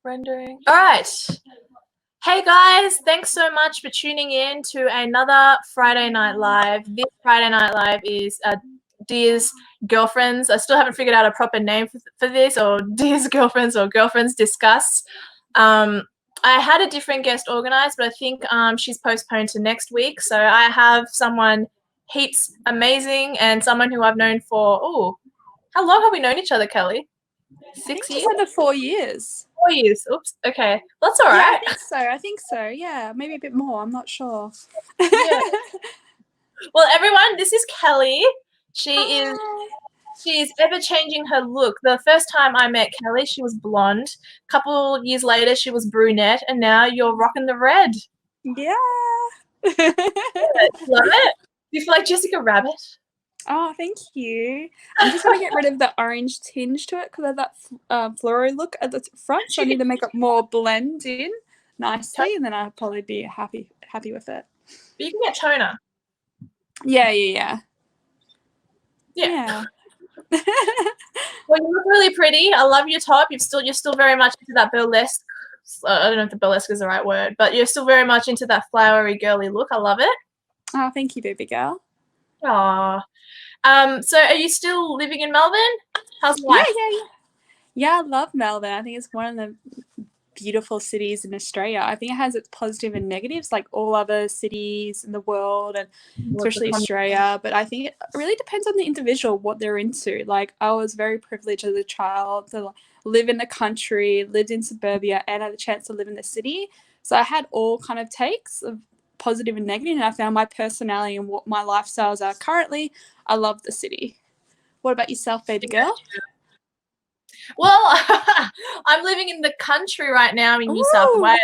Rendering. All right. Hey guys, thanks so much for tuning in to another Friday Night Live. This Friday Night Live is Dear's Girlfriends. I still haven't figured out a proper name for this, or Dear's Girlfriends or Girlfriends Discuss. I had a different guest organized, but I think she's postponed to next week. So I have someone heaps amazing and someone who I've known for, how long have we known each other, Kelly? 6 years? Just under 4 years. 4 years. Oops. Okay. That's all right. Yeah, I think so. Yeah, maybe a bit more. I'm not sure. Yeah. Well, everyone, this is Kelly. She is ever changing her look. The first time I met Kelly, she was blonde. A couple years later, she was brunette, and now you're rocking the red. Yeah. Love it. Do you feel like Jessica Rabbit? Oh, thank you. I'm just going to get rid of the orange tinge to it because of that floral look at the front. So I need to make it more blend in nicely, and then I'll probably be happy with it. But you can get toner. Yeah. Well, you look really pretty. I love your top. You're still very much into that burlesque. I don't know if the burlesque is the right word, but you're still very much into that flowery, girly look. I love it. Oh, thank you, baby girl. Aww. So are you still living in Melbourne? How's life? Yeah, I love Melbourne. I think it's one of the beautiful cities in Australia. I think it has its positive and negatives like all other cities in the world, and especially Australia. But I think it really depends on the individual, what they're into. Like, I was very privileged as a child to live in the country, lived in suburbia, and had a chance to live in the city. So I had all kind of takes of positive and negative, and I found my personality and what my lifestyles are currently. I love the city. What about yourself, baby girl? Well, I'm living in the country right now in New South Wales.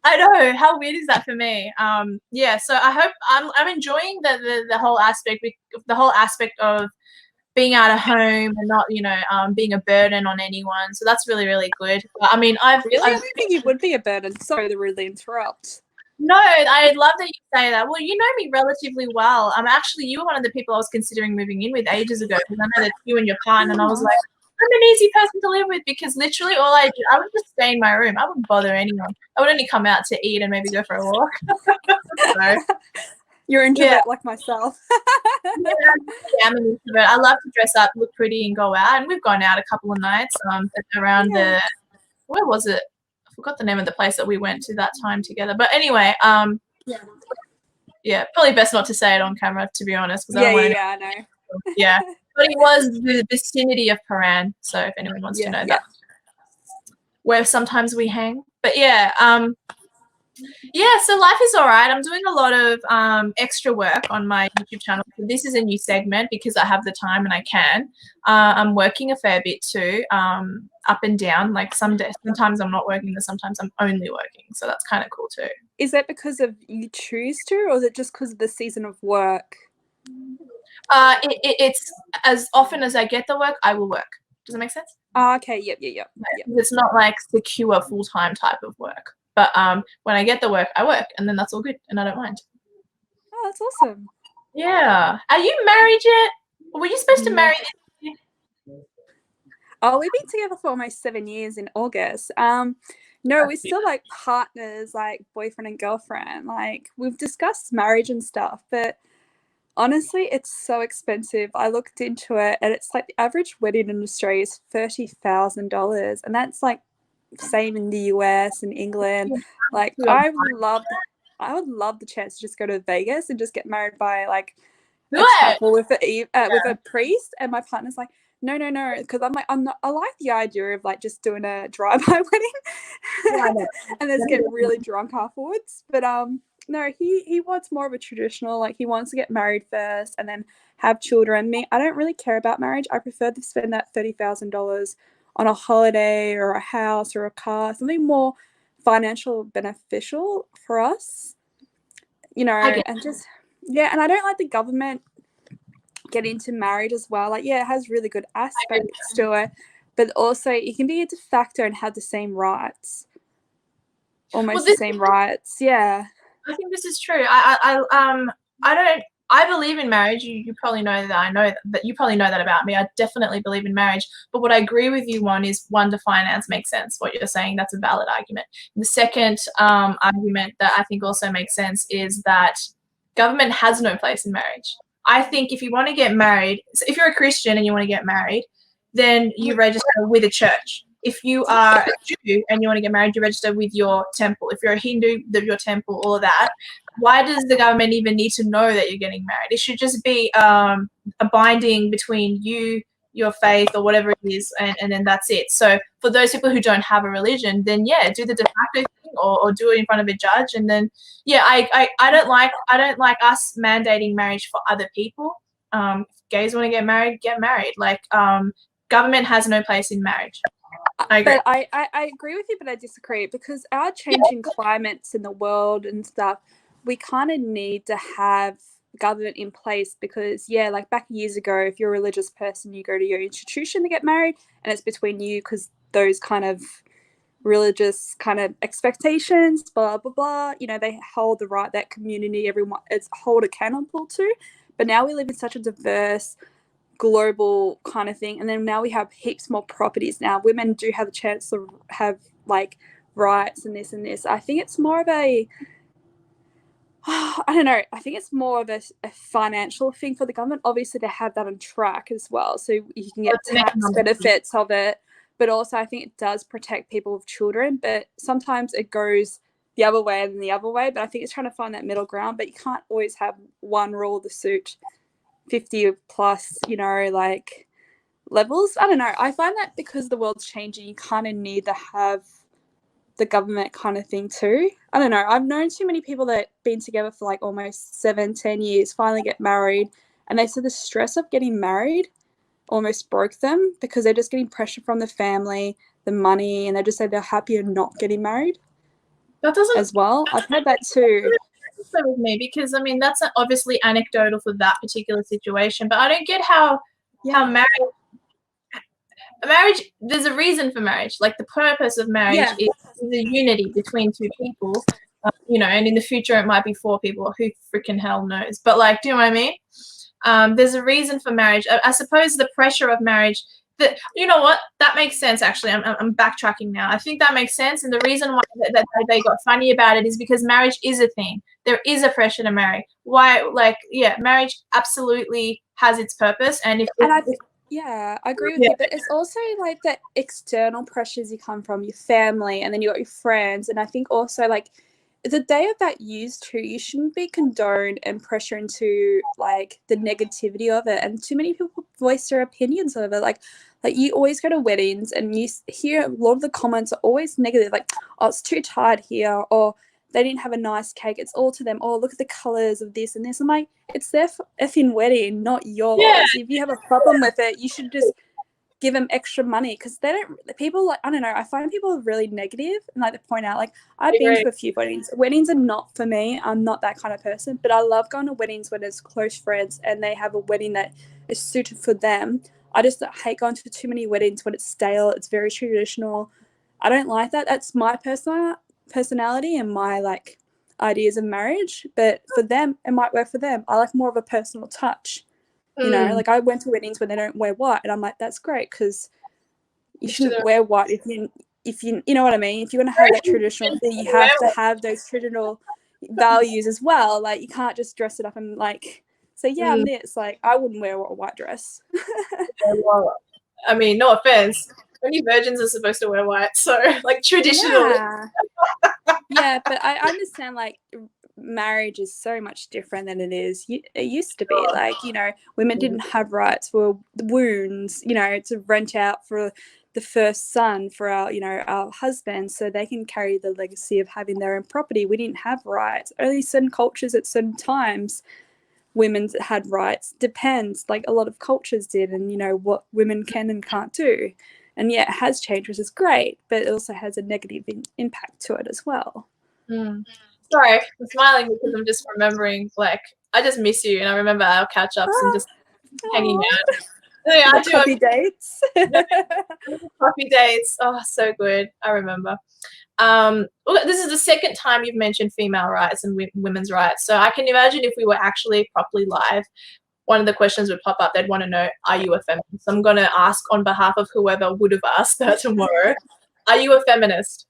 I know, how weird is that for me? So I hope I'm enjoying the whole aspect of being out of home and not, being a burden on anyone. So that's really, really good. I mean, I don't think you would be a burden. Sorry to rudely interrupt. No, I love that you say that. Well, you know me relatively well. Actually, you were one of the people I was considering moving in with ages ago, because I know that you and your partner, and I was like, I'm an easy person to live with, because literally all I do, I would just stay in my room. I wouldn't bother anyone. I would only come out to eat and maybe go for a walk. So, you're an introvert like myself. I'm an introvert. I love to dress up, look pretty, and go out. And we've gone out a couple of nights around where was it? I forgot the name of the place that we went to that time together. But anyway, probably best not to say it on camera, to be honest. I know. Yeah, but it was the vicinity of Paran. So if anyone wants to know that, where sometimes we hang. But so life is all right. I'm doing a lot of extra work on my YouTube channel. This is a new segment because I have the time and I can. I'm working a fair bit too, up and down. Like sometimes I'm not working, and sometimes I'm only working. So that's kind of cool too. Is that because of you choose to, or is it just because of the season of work? It's as often as I get the work, I will work. Does that make sense? Okay. Yep. It's not like secure full-time type of work. But when I get the work, I work, and then that's all good, and I don't mind. Oh, that's awesome. Yeah. Are you married yet? Were you supposed to marry this year? Oh, we've been together for almost 7 years in August. No, we're still like partners, like boyfriend and girlfriend. Like, we've discussed marriage and stuff, but honestly, it's so expensive. I looked into it, and it's like the average wedding in Australia is $30,000, and that's like same in the US and England. Like, I would love the chance to just go to Vegas and just get married by like a chapel with a priest. And my partner's like, no, because I'm like, I like the idea of like just doing a drive-by wedding and then get really drunk afterwards. But no, he wants more of a traditional, like he wants to get married first and then have children. Me, I don't really care about marriage. I prefer to spend that $30,000 on a holiday or a house or a car, something more financial beneficial for us, and just, and I don't like the government get into marriage as well. Like, it has really good aspects to it, but also it can be a de facto and have the same rights, almost the same rights. Yeah. I think this is true. I I believe in marriage. You probably know that I know that. You probably know that about me. I definitely believe in marriage. But what I agree with you on is, one, the finance makes sense. What you're saying, that's a valid argument. The second argument that I think also makes sense is that government has no place in marriage. I think if you want to get married, so if you're a Christian and you want to get married, then you register with a church. If you are a Jew and you want to get married, you register with your temple. If you're a Hindu, your temple, all of that. Why does the government even need to know that you're getting married? It should just be a binding between you, your faith, or whatever it is, and then that's it. So for those people who don't have a religion, then yeah, do the de facto thing, or do it in front of a judge, and then yeah, I don't like us mandating marriage for other people. If gays want to get married, get married. Like government has no place in marriage. I agree. But I agree with you, but I disagree, because our changing climates in the world and stuff, we kind of need to have government in place, because like back years ago, if you're a religious person, you go to your institution to get married, and it's between you, because those kind of religious kind of expectations, blah blah blah, they hold the right, that community, everyone is held accountable to. But now we live in such a diverse global kind of thing, and then now we have heaps more properties. Now women do have a chance to have like rights and this and this. I think it's more of a I don't know, I think it's more of a financial thing for the government, obviously, to have that on track as well, so you can get tax benefits of it. But also I think it does protect people with children, but sometimes it goes the other way and the other way. But I think it's trying to find that middle ground, but you can't always have one rule to suit 50 plus, like levels. I don't know. I find that because the world's changing, you kind of need to have the government kind of thing too. I don't know. I've known too many people that been together for like almost 7-10 years, finally get married, and they said the stress of getting married almost broke them, because they're just getting pressure from the family, the money, and they just said they're happier not getting married. That doesn't as well. I've heard that too. With me, because I mean that's obviously anecdotal for that particular situation, but I don't get how marriage, there's a reason for marriage. Like the purpose of marriage is the unity between two people, and in the future it might be 4 people. Who freaking hell knows? But like, do you know what I mean? There's a reason for marriage. I suppose the pressure of marriage. You know what? That makes sense. Actually, I'm backtracking now. I think that makes sense, and the reason why that they got funny about it is because marriage is a thing. There is a pressure to marry. Why? Like, yeah, marriage absolutely has its purpose, and I agree with you, but it's also like the external pressures you come from your family, and then you got your friends, and I think also like the day of that used to, you shouldn't be condoned and pressure into like the negativity of it. And too many people voice their opinions of it. Like you always go to weddings and you hear a lot of the comments are always negative, like, oh, it's too tight here, or they didn't have a nice cake. It's all to them. Oh, look at the colors of this and this. I'm like, it's their effing wedding, not yours. Yeah. If you have a problem with it, you should just give them extra money, because they don't. People like, I don't know. I find people really negative and like to point out, like, I've been to a few weddings. Weddings are not for me. I'm not that kind of person. But I love going to weddings when there's close friends and they have a wedding that is suited for them. I just hate going to too many weddings when it's stale. It's very traditional. I don't like that. That's my personality and my like ideas of marriage, but for them it might work for them. I like more of a personal touch. Like I went to weddings when they don't wear white, and I'm like, that's great, because you shouldn't wear white if you you know what I mean. If you're going to have that traditional thing, you have to have those traditional values as well. Like you can't just dress it up and like say, I'm this. Like I wouldn't wear a white dress. Well, I mean, no offense, only virgins are supposed to wear white, so like traditional. Yeah, but I understand like marriage is so much different than it used to be. Like, women didn't have rights for the wounds, to rent out for the first son for our husbands, so they can carry the legacy of having their own property. We didn't have rights. Only certain cultures at certain times women had rights. Depends, like a lot of cultures did, and what women can and can't do. And it has changed, which is great, but it also has a negative impact to it as well. Sorry, I'm smiling because I'm just remembering, like, I just miss you, and I remember our catch-ups and just hanging out. Yeah, I The do. coffee dates. Coffee dates. Oh, so good. I remember. Well, this is the second time you've mentioned female rights and women's rights. So I can imagine if we were actually properly live, one of the questions would pop up. They'd want to know, are you a feminist? I'm going to ask on behalf of whoever would have asked that tomorrow. Are you a feminist?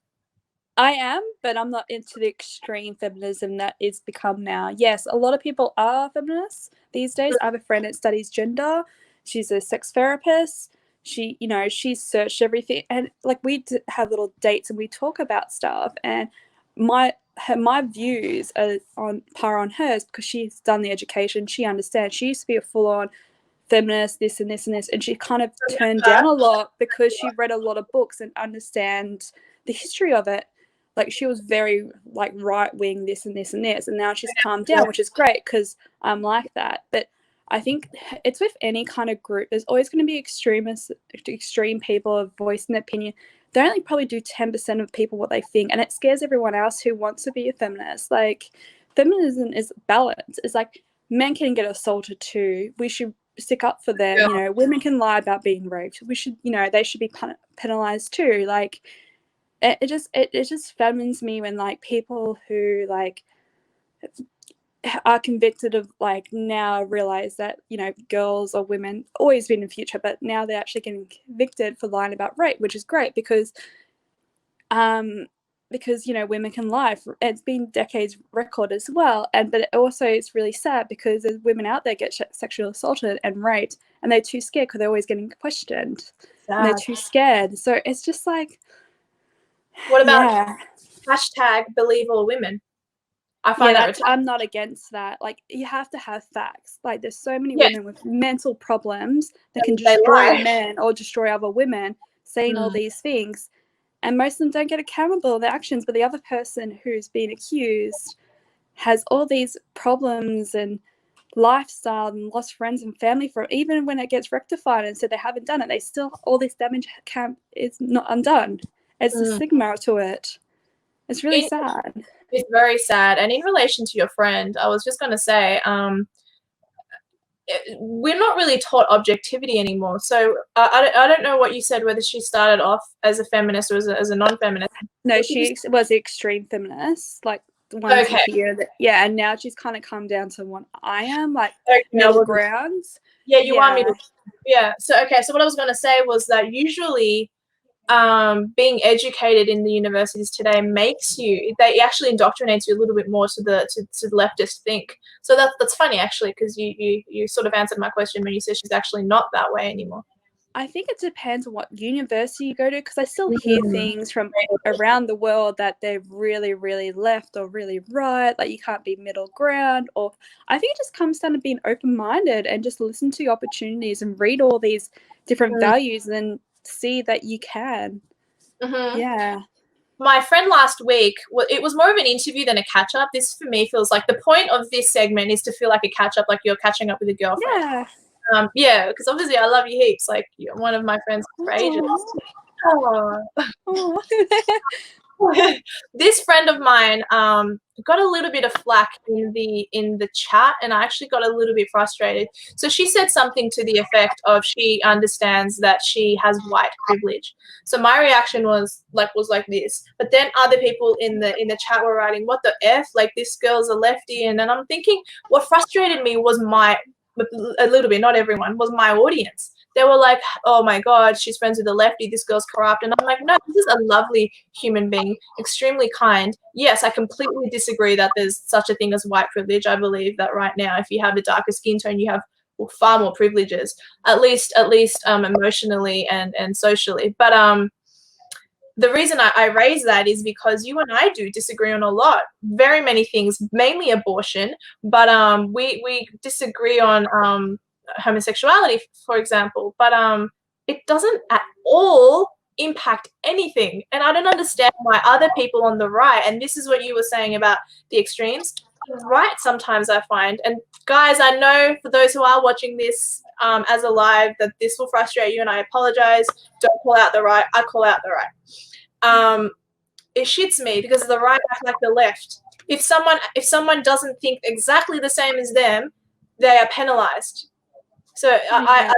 I am, but I'm not into the extreme feminism that it's become now. Yes, a lot of people are feminists these days. I have a friend that studies gender. She's a sex therapist. She's searched everything, and like we have little dates and we talk about stuff. And my views are on par on hers because she's done the education. She understands. She used to be a full on feminist, this and this and this, and she kind of turned down a lot because she read a lot of books and understand the history of it. Like she was very like right wing, this and this and this, and now she's calmed down, which is great because I'm like that. But I think it's with any kind of group. There's always going to be extreme people of voicing their opinion. They only probably do 10% of people what they think, and it scares everyone else who wants to be a feminist. Like feminism is balance. It's like men can get assaulted too. We should stick up for them. Yeah. Women can lie about being raped. We should, they should be penalized too. Like it just famines me when like people who like are convicted of like now realize that girls or women always been in the future, but now they're actually getting convicted for lying about rape, which is great because women can lie. It's been decades record as well, but also it's really sad because there's women out there get sexually assaulted and raped, and they're too scared because they're always getting questioned. And they're too scared. So it's just like, what about hashtag believe all women? I find I'm not against that. Like you have to have facts. Like there's so many women with mental problems that can destroy men or destroy other women saying all these things. And most of them don't get accountable for their actions, but the other person who's been accused has all these problems and lifestyle and lost friends and family from even when it gets rectified and said they haven't done it, they still, all this damage is not undone. It's the stigma to it. It's really sad. It's very sad. And in relation to your friend, I was just going to say, we're not really taught objectivity anymore. So I don't know what you said, whether she started off as a feminist or as a non-feminist. No, she was an extreme feminist, like the ones here. And now she's kind of come down to what I am, like middle grounds. Yeah, you want me to. Yeah. So what I was going to say was that usually being educated in the universities today they actually indoctrinates you a little bit more to the leftist think. So that's funny actually, because you sort of answered my question when you said she's actually not that way anymore. I think it depends on what university you go to, because I still hear things from around the world that they're really, really left or really right, like you can't be middle ground. Or I think it just comes down to being open-minded and just listen to opportunities and read all these different values and see that you can. Yeah. My friend last week, it was more of an interview than a catch-up. This for me feels like the point of this segment is to feel like a catch-up, like you're catching up with a girlfriend. Yeah, because obviously I love you heaps. Like you're one of my friends for ages. This friend of mine got a little bit of flack in the chat, and I actually got a little bit frustrated. So she said something to the effect of she understands that she has white privilege. So my reaction was like this. But then other people in the chat were writing, "What the F? Like this girl's a lefty." And then I'm thinking, what frustrated me was a little bit, not everyone, was my audience. They were like, "Oh my God, she's friends with a lefty. This girl's corrupt." And I'm like, no, this is a lovely human being, extremely kind. Yes, I completely disagree that there's such a thing as white privilege. I believe that right now, if you have a darker skin tone, you have far more privileges, at least emotionally and socially. But the reason I raise that is because you and I do disagree on a lot, very many things, mainly abortion, but we disagree on homosexuality, for example, but it doesn't at all impact anything. And I don't understand why other people on the right, and this is what you were saying about the extremes, right, sometimes I find, and guys, I know for those who are watching this as a live that this will frustrate you, and I apologize. Don't call out the right, I call out the right. It shits me because the right act like the left. If someone doesn't think exactly the same as them, they are penalized. So I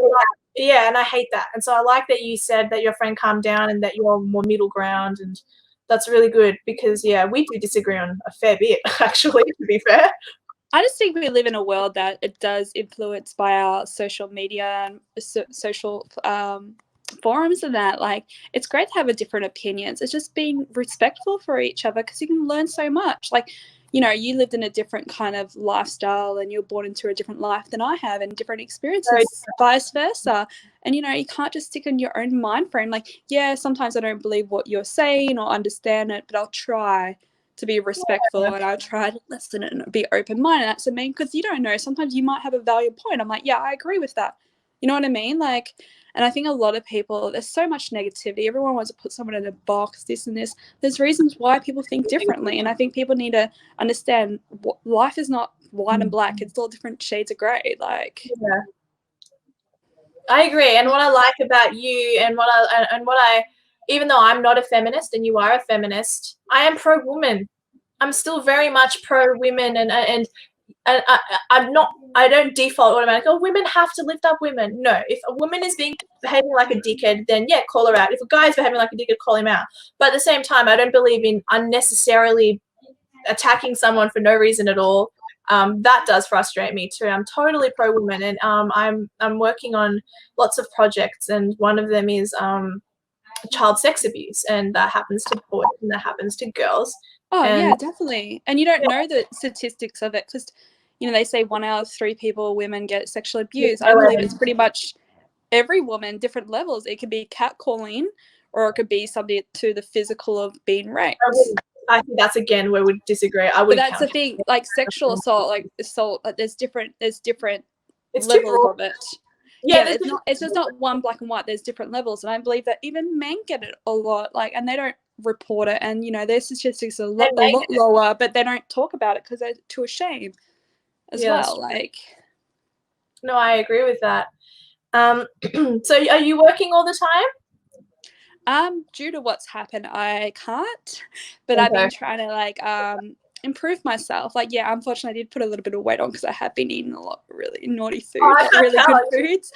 Yeah, and I hate that. And so I like that you said that your friend calmed down and that you're more middle ground, and that's really good because, yeah, we do disagree on a fair bit, actually, to be fair. I just think we live in a world that it does influence by our social media and social forums and that. Like, it's great to have a different opinions. It's just being respectful for each other because you can learn so much. Like, you know, you lived in a different kind of lifestyle and you're born into a different life than I have and different experiences, vice versa. And, you know, you can't just stick in your own mind frame. Like, yeah, sometimes I don't believe what you're saying or understand it, but I'll try to be respectful and I'll try to listen and be open-minded. That's what I mean, because you don't know. Sometimes you might have a valid point. I'm like, yeah, I agree with that. You know what I mean? Like, and I think a lot of people, there's so much negativity. Everyone wants to put someone in a box, this and this. There's reasons why people think differently. And I think people need to understand life is not white and black. It's all different shades of grey. Like, yeah. I agree. And what I like about you and what I, even though I'm not a feminist and you are a feminist, I am pro-woman. I'm still very much pro-women, and I'm not. I don't default automatically. Oh, women have to lift up women. No, if a woman is behaving like a dickhead, then yeah, call her out. If a guy is behaving like a dickhead, call him out. But at the same time, I don't believe in unnecessarily attacking someone for no reason at all. That does frustrate me too. I'm totally pro-woman, and I'm working on lots of projects, and one of them is child sex abuse, and that happens to boys and that happens to girls. Oh, and yeah, definitely. And you don't know the statistics of it because, you know, they say 1 out of 3 people, women, get sexually abused. I believe it's pretty much every woman, different levels. It could be catcalling or it could be something to the physical of being raped. I think that's again where we disagree. But that's the thing, like sexual assault, like assault, like there's different it's levels of it. Yeah, it's just not one black and white. There's different levels, and I believe that even men get it a lot, like, and they don't report it. And you know, their statistics are a lot lower, but they don't talk about it because they're too ashamed as well. Like, no, I agree with that. So are you working all the time? Due to what's happened, I can't, but I've been trying to like improve myself. Like, yeah, unfortunately I did put a little bit of weight on because I have been eating a lot of really naughty food, really good foods.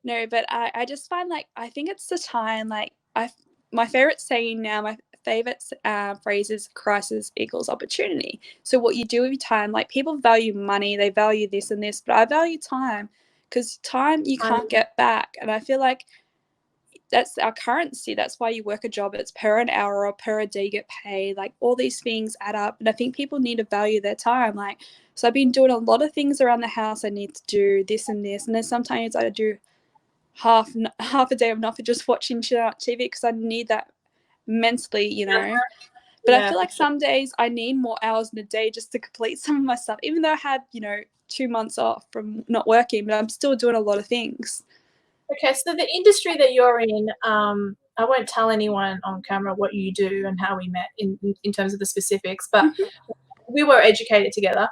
No, but I just find, like, I think it's the time, like, my favorite saying now, my favorite phrase is crisis equals opportunity. So what you do with your time, like, people value money, they value this and this, but I value time because time you can't get back. And I feel like that's our currency. That's why you work a job. It's per an hour or per a day you get paid. Like, all these things add up. And I think people need to value their time. Like, so I've been doing a lot of things around the house. I need to do this and this. And then sometimes I do half a day of nothing, just watching shit on TV because I need that mentally, you know. But I feel like some days I need more hours in a day just to complete some of my stuff, even though I had, you know, 2 months off from not working, but I'm still doing a lot of things. Okay, so the industry that you're in, I won't tell anyone on camera what you do and how we met in terms of the specifics, but we were educated together.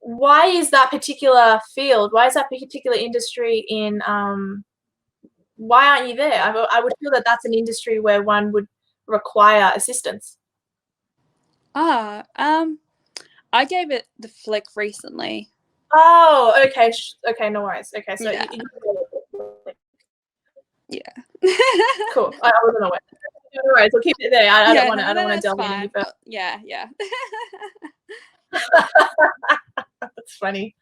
Why is that particular field? Why is that particular industry in? Why aren't you there? I would feel that that's an industry where one would require assistance. I gave it the flick recently. Oh, okay, okay, no worries. Okay, so yeah. Cool. I wasn't aware. No worries, we'll keep it there. I don't want to delve in any further. Yeah. That's funny.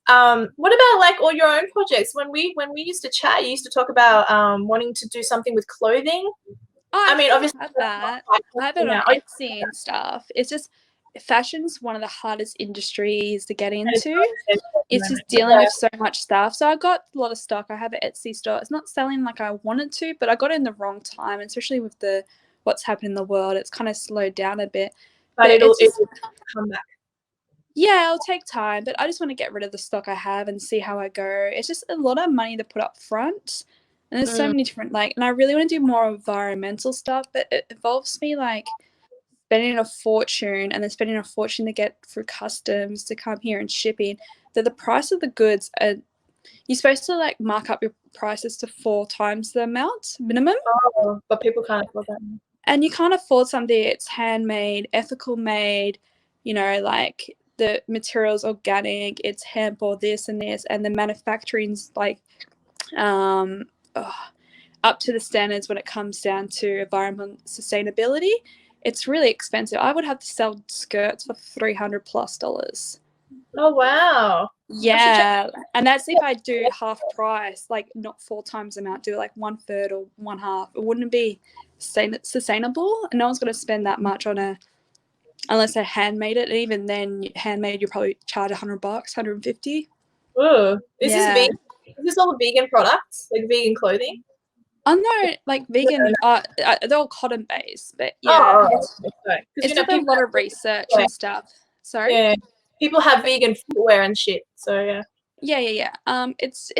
What about like all your own projects? When we used to chat, you used to talk about wanting to do something with clothing. Oh, I mean, obviously I have that. I have it on Etsy and stuff. It's just fashion's one of the hardest industries to get into. It's just dealing with so much stuff. So I got a lot of stock. I have an Etsy store. It's not selling like I wanted to, but I got it in the wrong time, especially with what's happened in the world. It's kind of slowed down a bit. But it'll come back. Yeah, it'll take time, but I just want to get rid of the stock I have and see how I go. It's just a lot of money to put up front. And there's so many different, like, and I really want to do more environmental stuff, but it involves me, like, spending a fortune and then spending a fortune to get through customs to come here and shipping. That the price of the goods are, you're supposed to, like, mark up your prices to 4 times the amount minimum. Oh, but people can't afford that. And you can't afford something that's handmade, ethical made, you know, like, the material's organic, it's hemp or this and this, and the manufacturing's like up to the standards when it comes down to environmental sustainability, it's really expensive. I would have to sell skirts for $300+. Oh wow. Yeah, and that's if I do half price, like not 4 times the amount, do like 1/3 or 1/2. It wouldn't be sustainable, and no one's going to spend that much on unless they handmade it. And even then, handmade, you probably charge $100, $150. Ooh. Is this Yeah. vegan? Is this all vegan products, like vegan clothing? I know, like vegan, they're all cotton based, but yeah, Oh, it's a lot of research and stuff. Sorry. Yeah, people have vegan footwear and shit. So yeah. Yeah. It's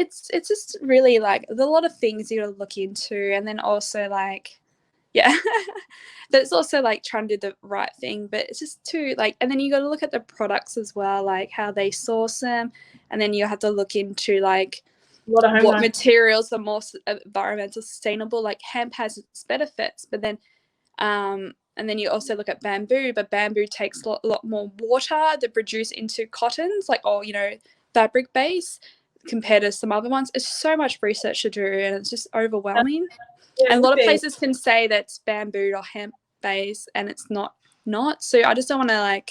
just really like there's a lot of things you gotta look into, and then also like, yeah, there's also like trying to do the right thing, but it's just too like, and then you got to look at the products as well, like how they source them, and then you have to look into like what materials are more environmental sustainable. Like hemp has its benefits, but then and then you also look at bamboo, but bamboo takes a lot more water to produce into cottons, like fabric base, compared to some other ones. It's so much research to do, and it's just overwhelming. And a lot of places can say that's bamboo or hemp base, and it's not. So I just don't want to lie.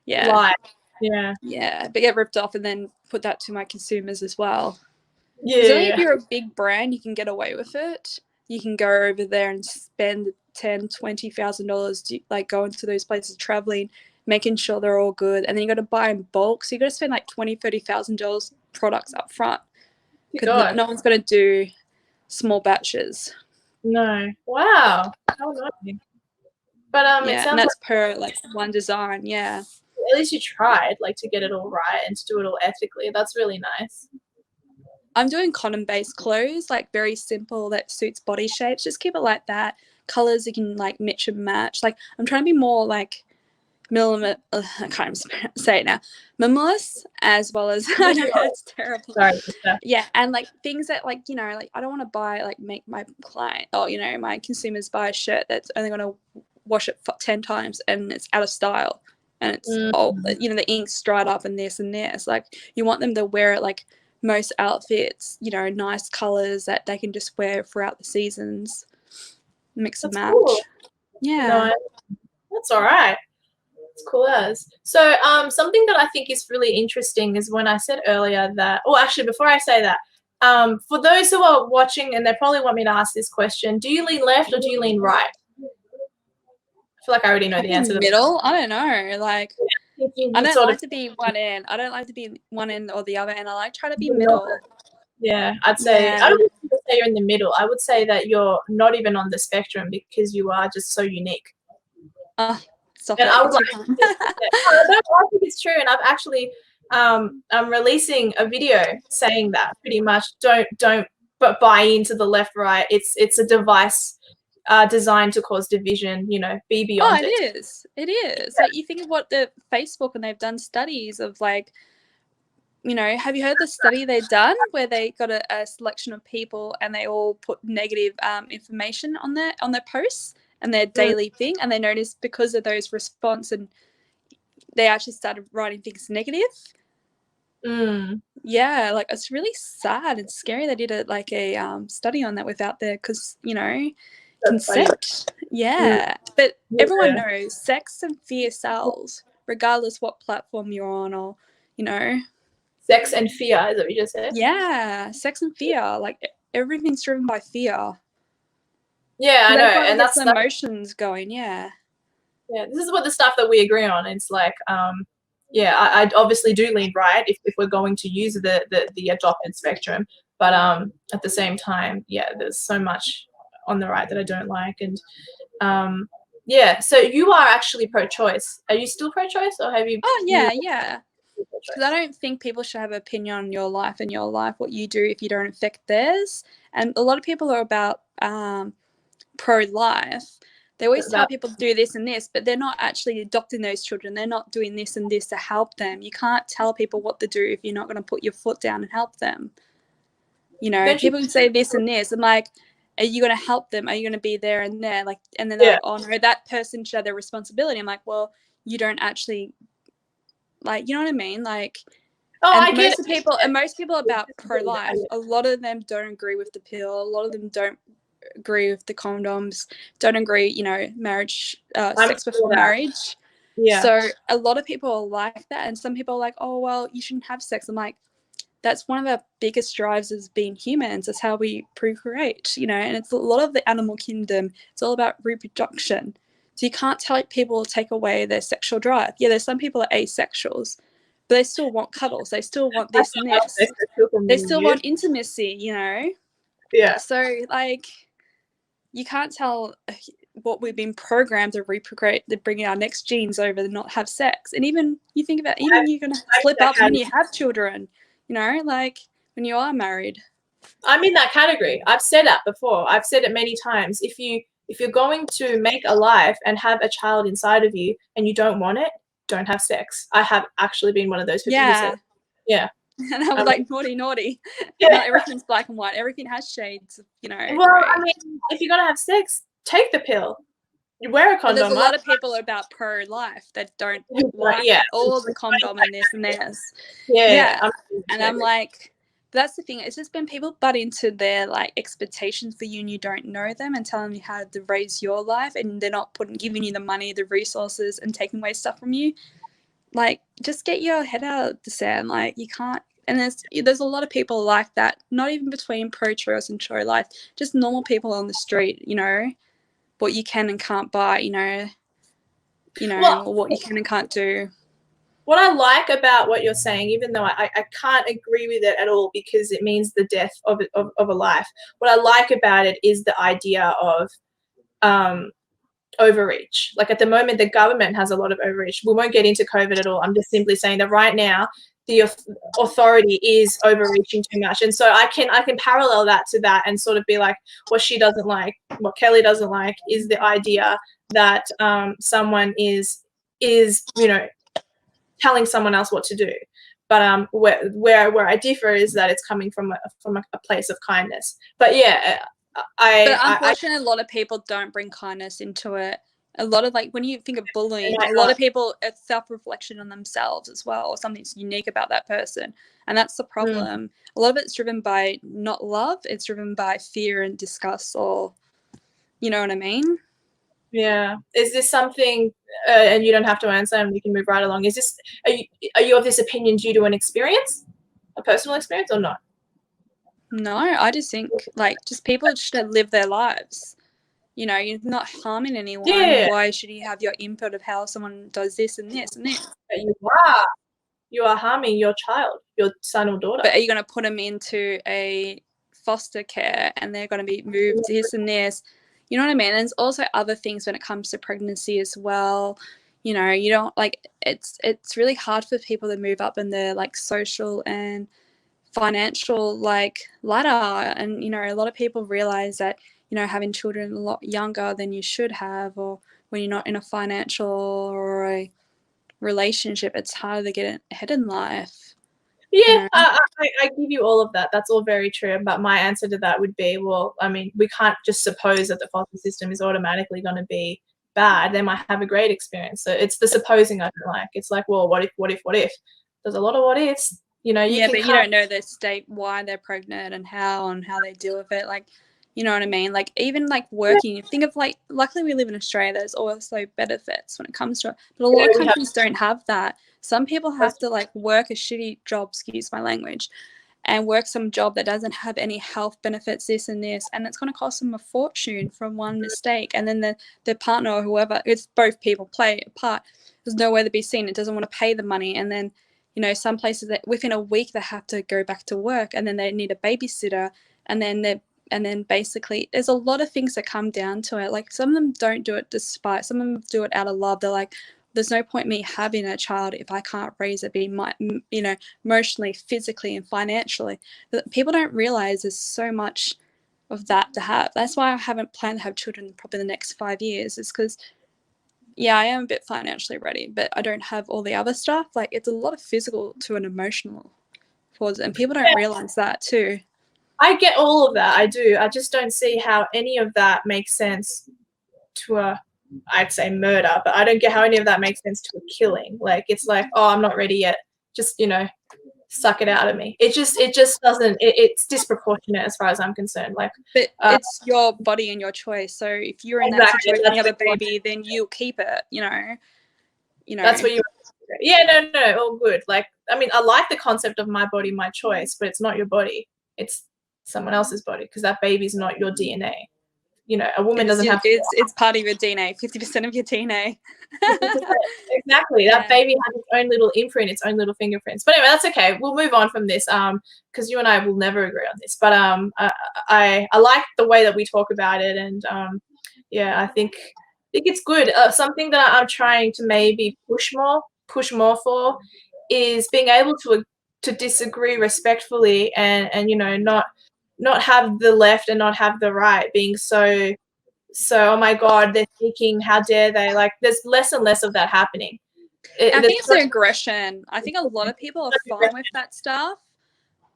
But get ripped off and then put that to my consumers as well. Yeah. Because only if you're a big brand, you can get away with it. You can go over there and spend $10,000-$20,000 like going to those places, traveling, making sure they're all good, and then you got to buy in bulk. So you got to spend like $20,000-$30,000 products up front, because no one's going to do small batches. No. Wow. How annoying. But it sounds and that's per like one design. Yeah. At least you tried to get it all right and to do it all ethically. That's really nice. I'm doing cotton-based clothes, like very simple, that suits body shapes. Just keep it like that. Colors you can like mix and match. Like I'm trying to be more like I can't even say it now. Minimalist, as well as I know it's terrible. Sorry. Yeah, and like things that like I don't want to buy make my client or my consumers buy a shirt that's only going to wash it 10 times and it's out of style and it's old. The ink's dried up and this and this. Like you want them to wear it like most outfits, nice colors that they can just wear throughout the seasons. Mix and match. Cool. Yeah. No, that's all right. It's cool as. So something that I think is really interesting is when I said earlier that, actually before I say that, for those who are watching and they probably want me to ask this question, do you lean left or do you lean right? I feel like I already know the answer to middle. I don't know. Like I don't like to be one end. I don't like to be one end or the other end. I like try to be middle. Yeah, I'd say I don't want to say you're in the middle. I would say that you're not even on the spectrum because you are just so unique. Stop and it. I would like to I think it's true, and I've actually I'm releasing a video saying that pretty much don't buy into the left right. It's a device designed to cause division. Be beyond it. It is. Like you think of what the Facebook, and they've done studies of like, have you heard the study they've done where they got a selection of people and they all put negative information on their posts and their daily thing, and they noticed because of those response and they actually started writing things negative. Yeah, like it's really sad and scary. They did a study on that without their consent. Yeah. But everyone knows sex and fear sells, regardless what platform you're on or sex and fear, is that what you just said? Yeah, sex and fear. Like everything's driven by fear. Yeah, I know, and that's the emotions going. Yeah, this is what the stuff that we agree on. It's like, I obviously do lean right if we're going to use the adopted spectrum, but at the same time, there's so much on the right that I don't like, and so you are actually pro-choice. Are you still pro-choice, or have you? Oh yeah. Because I don't think people should have an opinion on your life and your life, what you do, if you don't affect theirs. And a lot of people are about pro-life. They always tell people to do this and this, but they're not actually adopting those children. They're not doing this and this to help them. You can't tell people what to do if you're not going to put your foot down and help them. People say this and this. I'm like, are you going to help them? Are you going to be there and there? Like, and then they're like, oh no, that person should have their responsibility. I'm like, well, you don't actually like, you know what I mean? Like, Oh, and I get most people about pro-life, a lot of them don't agree with the pill. A lot of them don't agree with the condoms, don't agree, you know, marriage, sex before marriage. Yeah. So a lot of people are like that, and some people are like, oh, well, you shouldn't have sex. I'm like, that's one of our biggest drives as being humans. It's how we procreate, you know, and it's a lot of the animal kingdom. It's all about reproduction. So you can't tell people to take away their sexual drive. Yeah, there's some people are asexuals, but they still want cuddles. They still want this and this. They still want intimacy, you know? Yeah. So, like, you can't tell what we've been programmed to reprocreate, to bring our next genes over to not have sex. And even you think about, even you're going to slip up when you have children, you know, like when you are married. I'm in that category. I've said that before. I've said it many times. If you're going to make a life and have a child inside of you and you don't want it, don't have sex. I have actually been one of those people who said, yeah. And I was like, naughty. Yeah. Not everything's black and white. Everything has shades, you know. Well, right? I mean, if you're going to have sex, take the pill. You wear a condom. But there's a lot of people about pro-life that don't like all the condom and this and this. Yeah. And I'm like, that's the thing. It's just when people butt into their like expectations for you and you don't know them and telling you how to raise your life, and they're not giving you the money, the resources, and taking away stuff from you. Like, just get your head out of the sand. Like, you can't. And there's a lot of people like that. Not even between pro-choice and pro-life. Just normal people on the street. You know, what you can and can't buy. You know, or what you can and can't do. What I like about what you're saying, even though I can't agree with it at all because it means the death of a life, what I like about it is the idea of overreach. Like at the moment, the government has a lot of overreach. We won't get into COVID at all. I'm just simply saying that right now, the authority is overreaching too much. And so I can parallel that to that and sort of be like, what she doesn't like, what Kelly doesn't like is the idea that someone is, you know, telling someone else what to do. But where I differ is that it's coming from a place of kindness. But yeah, But unfortunately, a lot of people don't bring kindness into it. A lot of, like, when you think of bullying, a lot of people, it's self-reflection on themselves as well, or something's unique about that person. And that's the problem. A lot of it's driven by not love. It's driven by fear and disgust, or, you know what I mean? Yeah. Is this something, and you don't have to answer and we can move right along, are you of this opinion due to an experience, a personal experience, or not? No, I just think, like, just people should live their lives. You know, you're not harming anyone. Yeah. Why should you have your input of how someone does this and this and this? But you are harming your child, your son or daughter. But are you going to put them into a foster care and they're going to be moved to this and this? You know what I mean? And there's also other things when it comes to pregnancy as well. You know, you don't, like, it's really hard for people to move up in their, like, social and financial, like, ladder. And, you know, a lot of people realize that, you know, having children a lot younger than you should have, or when you're not in a financial or a relationship, it's harder to get ahead in life. Yeah, you know? I give you all of that. That's all very true. But my answer to that would be, well, I mean, we can't just suppose that the foster system is automatically going to be bad. They might have a great experience. So it's the supposing I don't like. It's like, well, what if? There's a lot of what ifs. You know, but you don't know their state, why they're pregnant and how they deal with it. Like, you know what I mean? Like, even like working, think of, like, luckily we live in Australia, there's also benefits when it comes to it. But a lot of countries don't have that. Some people have to, like, work a shitty job, excuse my language, and work some job that doesn't have any health benefits, this and this, and it's going to cost them a fortune from one mistake. And then their partner or whoever, it's both people play a part, there's nowhere to be seen. It doesn't want to pay the money. And then, you know, some places that within a week they have to go back to work, and then they need a babysitter, and then basically there's a lot of things that come down to it. Like, some of them don't do it despite, some of them do it out of love. They're like, there's no point me having a child if I can't raise it, be you know, emotionally, physically, and financially. But people don't realize there's so much of that to have. That's why I haven't planned to have children probably in the next 5 years, is because, yeah, I am a bit financially ready, but I don't have all the other stuff. Like, it's a lot of physical to an emotional towards it, and people don't realize that too. I get all of that. I do. I just don't see how any of that makes sense to a I'd say murder, but I don't get how any of that makes sense to a killing. Like, it's like, oh, I'm not ready yet. Just, you know, suck it out of me. It just doesn't, it's disproportionate as far as I'm concerned. Like, but it's your body and your choice. So if you're in that situation, you have a baby, then you'll keep it, you know. That's what you, yeah, no, all good. Like, I mean, I like the concept of my body, my choice, but it's not your body. It's someone else's body, because that baby's not your DNA. You know, a woman doesn't have to. It's part of your DNA, 50% of your DNA. Exactly. That baby has its own little imprint, its own little fingerprints. But anyway, that's okay. We'll move on from this, because you and I will never agree on this. But I like the way that we talk about it, and yeah, I think it's good. Something that I'm trying to maybe push more for is being able to disagree respectfully, and you know, not have the left and not have the right being so, oh my god, they're thinking, how dare they, like, there's less and less of that happening. I think it's the aggression. I think a lot of people are fine with that stuff,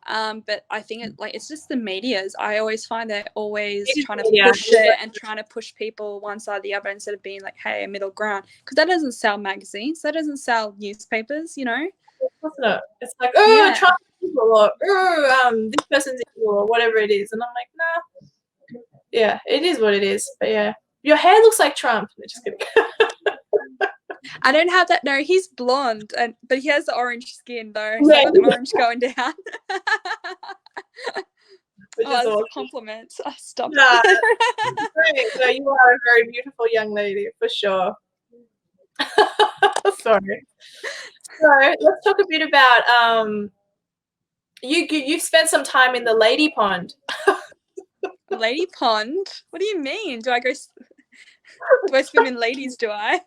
but I think it's just the medias. I always find they're always trying to push it and trying to push people one side or the other instead of being like, hey, a middle ground, because that doesn't sell magazines, that doesn't sell newspapers, you know. It's like, oh, Trump people, or this person's evil, or whatever it is, and I'm like, nah. Yeah, it is what it is. But yeah, your hair looks like Trump. Just kidding. I don't have that. No, he's blonde, but he has the orange skin though. So I got the orange going down. That's a compliment. Stop. Nah, great. So you are a very beautiful young lady, for sure. Sorry. So let's talk a bit about you've spent some time in the lady pond. Lady pond? What do you mean? Do I swim in ladies? Do I?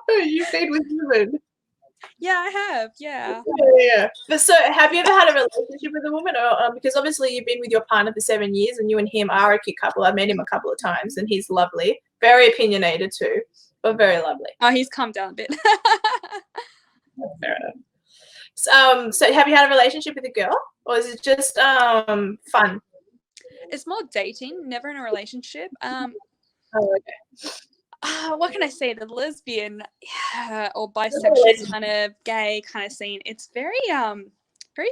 You feed with women. Yeah, I have. Yeah. Yeah. But so, have you ever had a relationship with a woman, or because obviously you've been with your partner for 7 years, and you and him are a cute couple. I've met him a couple of times, and he's lovely, very opinionated too, but very lovely. Oh, he's calmed down a bit. Fair enough. So have you had a relationship with a girl, or is it just fun? It's more dating, never in a relationship. Oh, okay. What can I say? The lesbian or bisexual kind of gay kind of scene. It's very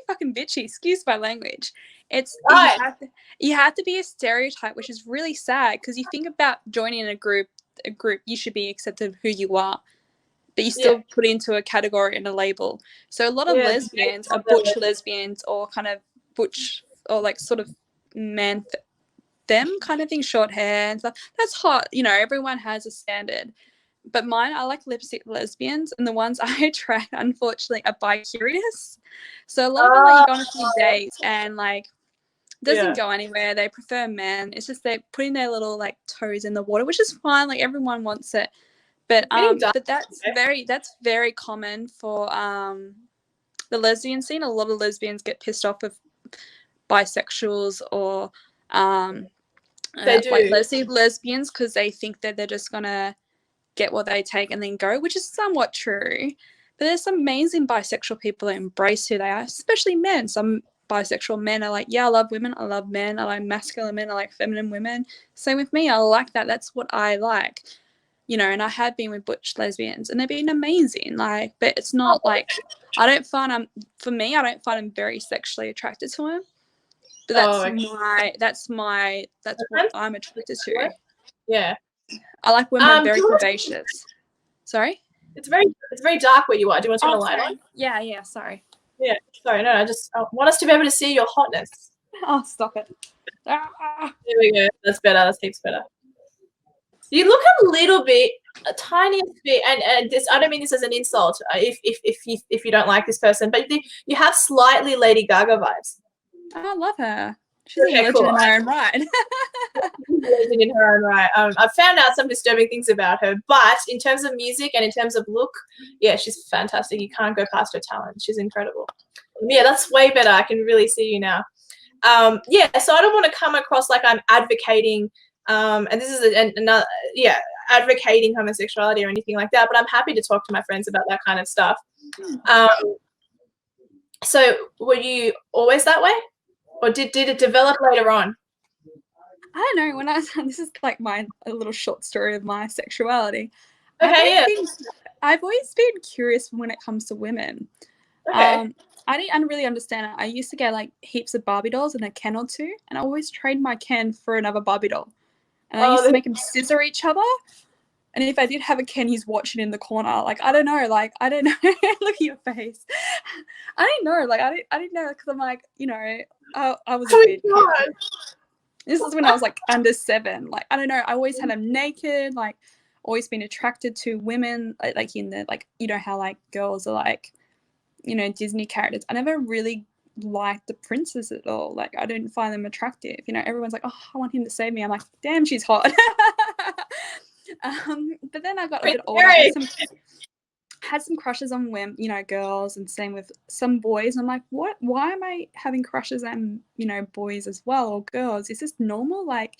fucking bitchy. Excuse my language. It's you have to be a stereotype, which is really sad, because you think about joining a group. You should be accepted of who you are, but you still put into a category and a label. So a lot of lesbians are butch lesbians, or kind of butch, or like sort of man them kind of thing, short hair and stuff. That's hot, you know. Everyone has a standard, but I like lipstick lesbians, and the ones I attract, unfortunately, are bi-curious. So a lot of them, like, you go on a few dates and like doesn't go anywhere. They prefer men. It's just they're putting their little like toes in the water, which is fine. Like, everyone wants it, but that's very common for the lesbian scene. A lot of lesbians get pissed off with bisexuals or like lesbians, because they think that they're just gonna get what they take and then go, which is somewhat true. But there's some amazing bisexual people that embrace who they are, especially men. Some bisexual men are like, yeah, I love women, I love men, I like masculine men, I like feminine women. Same with me, I like that. That's what I like, you know. And I have been with butch lesbians, and they've been amazing. Like, but it's not like I don't find I'm very sexually attracted to them. But that's what I'm attracted to. Yeah. I like women very curvaceous. Sorry? It's very dark where you are. Do you want to turn the light on? Yeah, sorry. Yeah, sorry, no, I just want us to be able to see your hotness. Oh, stop it. There we go. That's better. That's heaps better. You look a tiniest bit, and this, I don't mean this as an insult, if you don't like this person, but you have slightly Lady Gaga vibes. Oh, I love her. She's a legend in her own right. Legend in her own right. I've found out some disturbing things about her, but in terms of music and in terms of look, yeah, she's fantastic. You can't go past her talent. She's incredible. Yeah, that's way better. I can really see you now. Yeah, so I don't want to come across like I'm advocating, and this is another, advocating homosexuality or anything like that, but I'm happy to talk to my friends about that kind of stuff. So were you always that way? Or did it develop later on? I don't know, when I this is like a little short story of my sexuality. Okay, I've always been curious when it comes to women. okay. I didn't really understand it. I used to get like heaps of Barbie dolls and a Ken or two, and I always trade my Ken for another Barbie doll. And I used to make them scissor each other. And if I did have a Ken, he's watching in the corner. Like, I don't know. Like, I don't know. Look at your face. I didn't know. Like, I didn't know because I'm like, you know, I was a weird kid. This is when I was like under 7. Like, I don't know. I always had them naked. Like, always been attracted to women. Like in the, like, you know how like girls are like, you know, Disney characters. I never really liked the princes at all. Like, I didn't find them attractive. You know, everyone's like, oh, I want him to save me. I'm like, damn, she's hot. But then I got a bit older. Had some crushes on women, you know, girls, and same with some boys. I'm like, what? Why am I having crushes on, you know, boys as well, or girls? Is this normal? Like,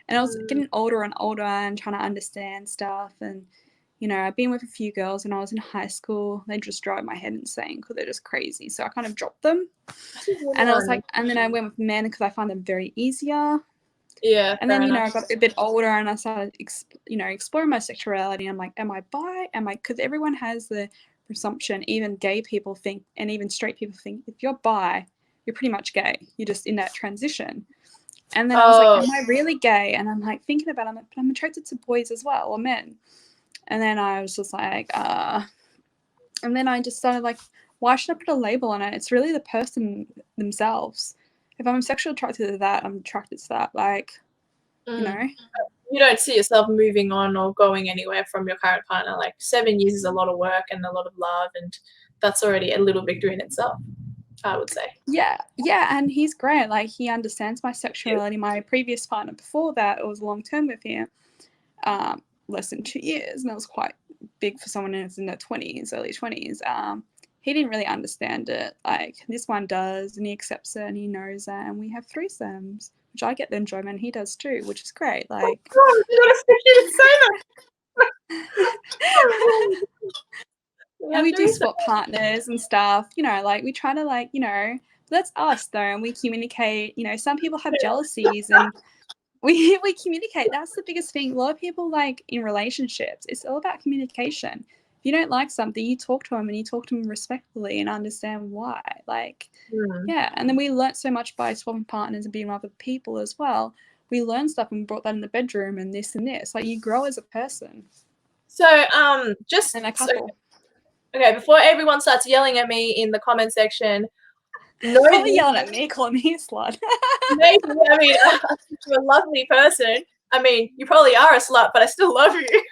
and I was getting older and older and trying to understand stuff. And, you know, I've been with a few girls when I was in high school. They just drive my head insane because they're just crazy. So I kind of dropped them. And I was like, and then I went with men because I find them very easier. Yeah. And then, you know, I got a bit older and I started, you know, exploring my sexuality. I'm like, am I bi? Because everyone has the presumption, even gay people think, and even straight people think, if you're bi, you're pretty much gay. You're just in that transition. And then I was like, am I really gay? And I'm like thinking about it, I'm like, but I'm attracted to boys as well, or men. And then I was just like, and then I just started like, why should I put a label on it? It's really the person themselves. If I'm sexually attracted to that, I'm attracted to that. Like, you know. You don't see yourself moving on or going anywhere from your current partner. Like 7 years is a lot of work and a lot of love, and that's already a little victory in itself, I would say. Yeah, and he's great. Like, he understands my sexuality. My previous partner before that, it was long term with him, less than 2 years, and that was quite big for someone who's in their 20s, early 20s. He didn't really understand it. Like, this one does, and he accepts it, and he knows it, and we have threesomes, which I get the enjoyment. He does too, which is great. Like, oh, you and we do swap partners and stuff. You know, like we try to, like, you know, that's us though, and we communicate. You know, some people have jealousies, and we communicate. That's the biggest thing. A lot of people, like, in relationships, it's all about communication. If you don't like something, you talk to them, and you talk to them respectfully and understand why. Like, yeah. And then we learnt so much by swapping partners and being with other people as well. We learned stuff and brought that in the bedroom and this and this. Like, you grow as a person. So, just and a couple. Okay, before everyone starts yelling at me in the comment section, Probably yelling at me, calling me a slut. Maybe, I mean, you're a lovely person. I mean, you probably are a slut, but I still love you.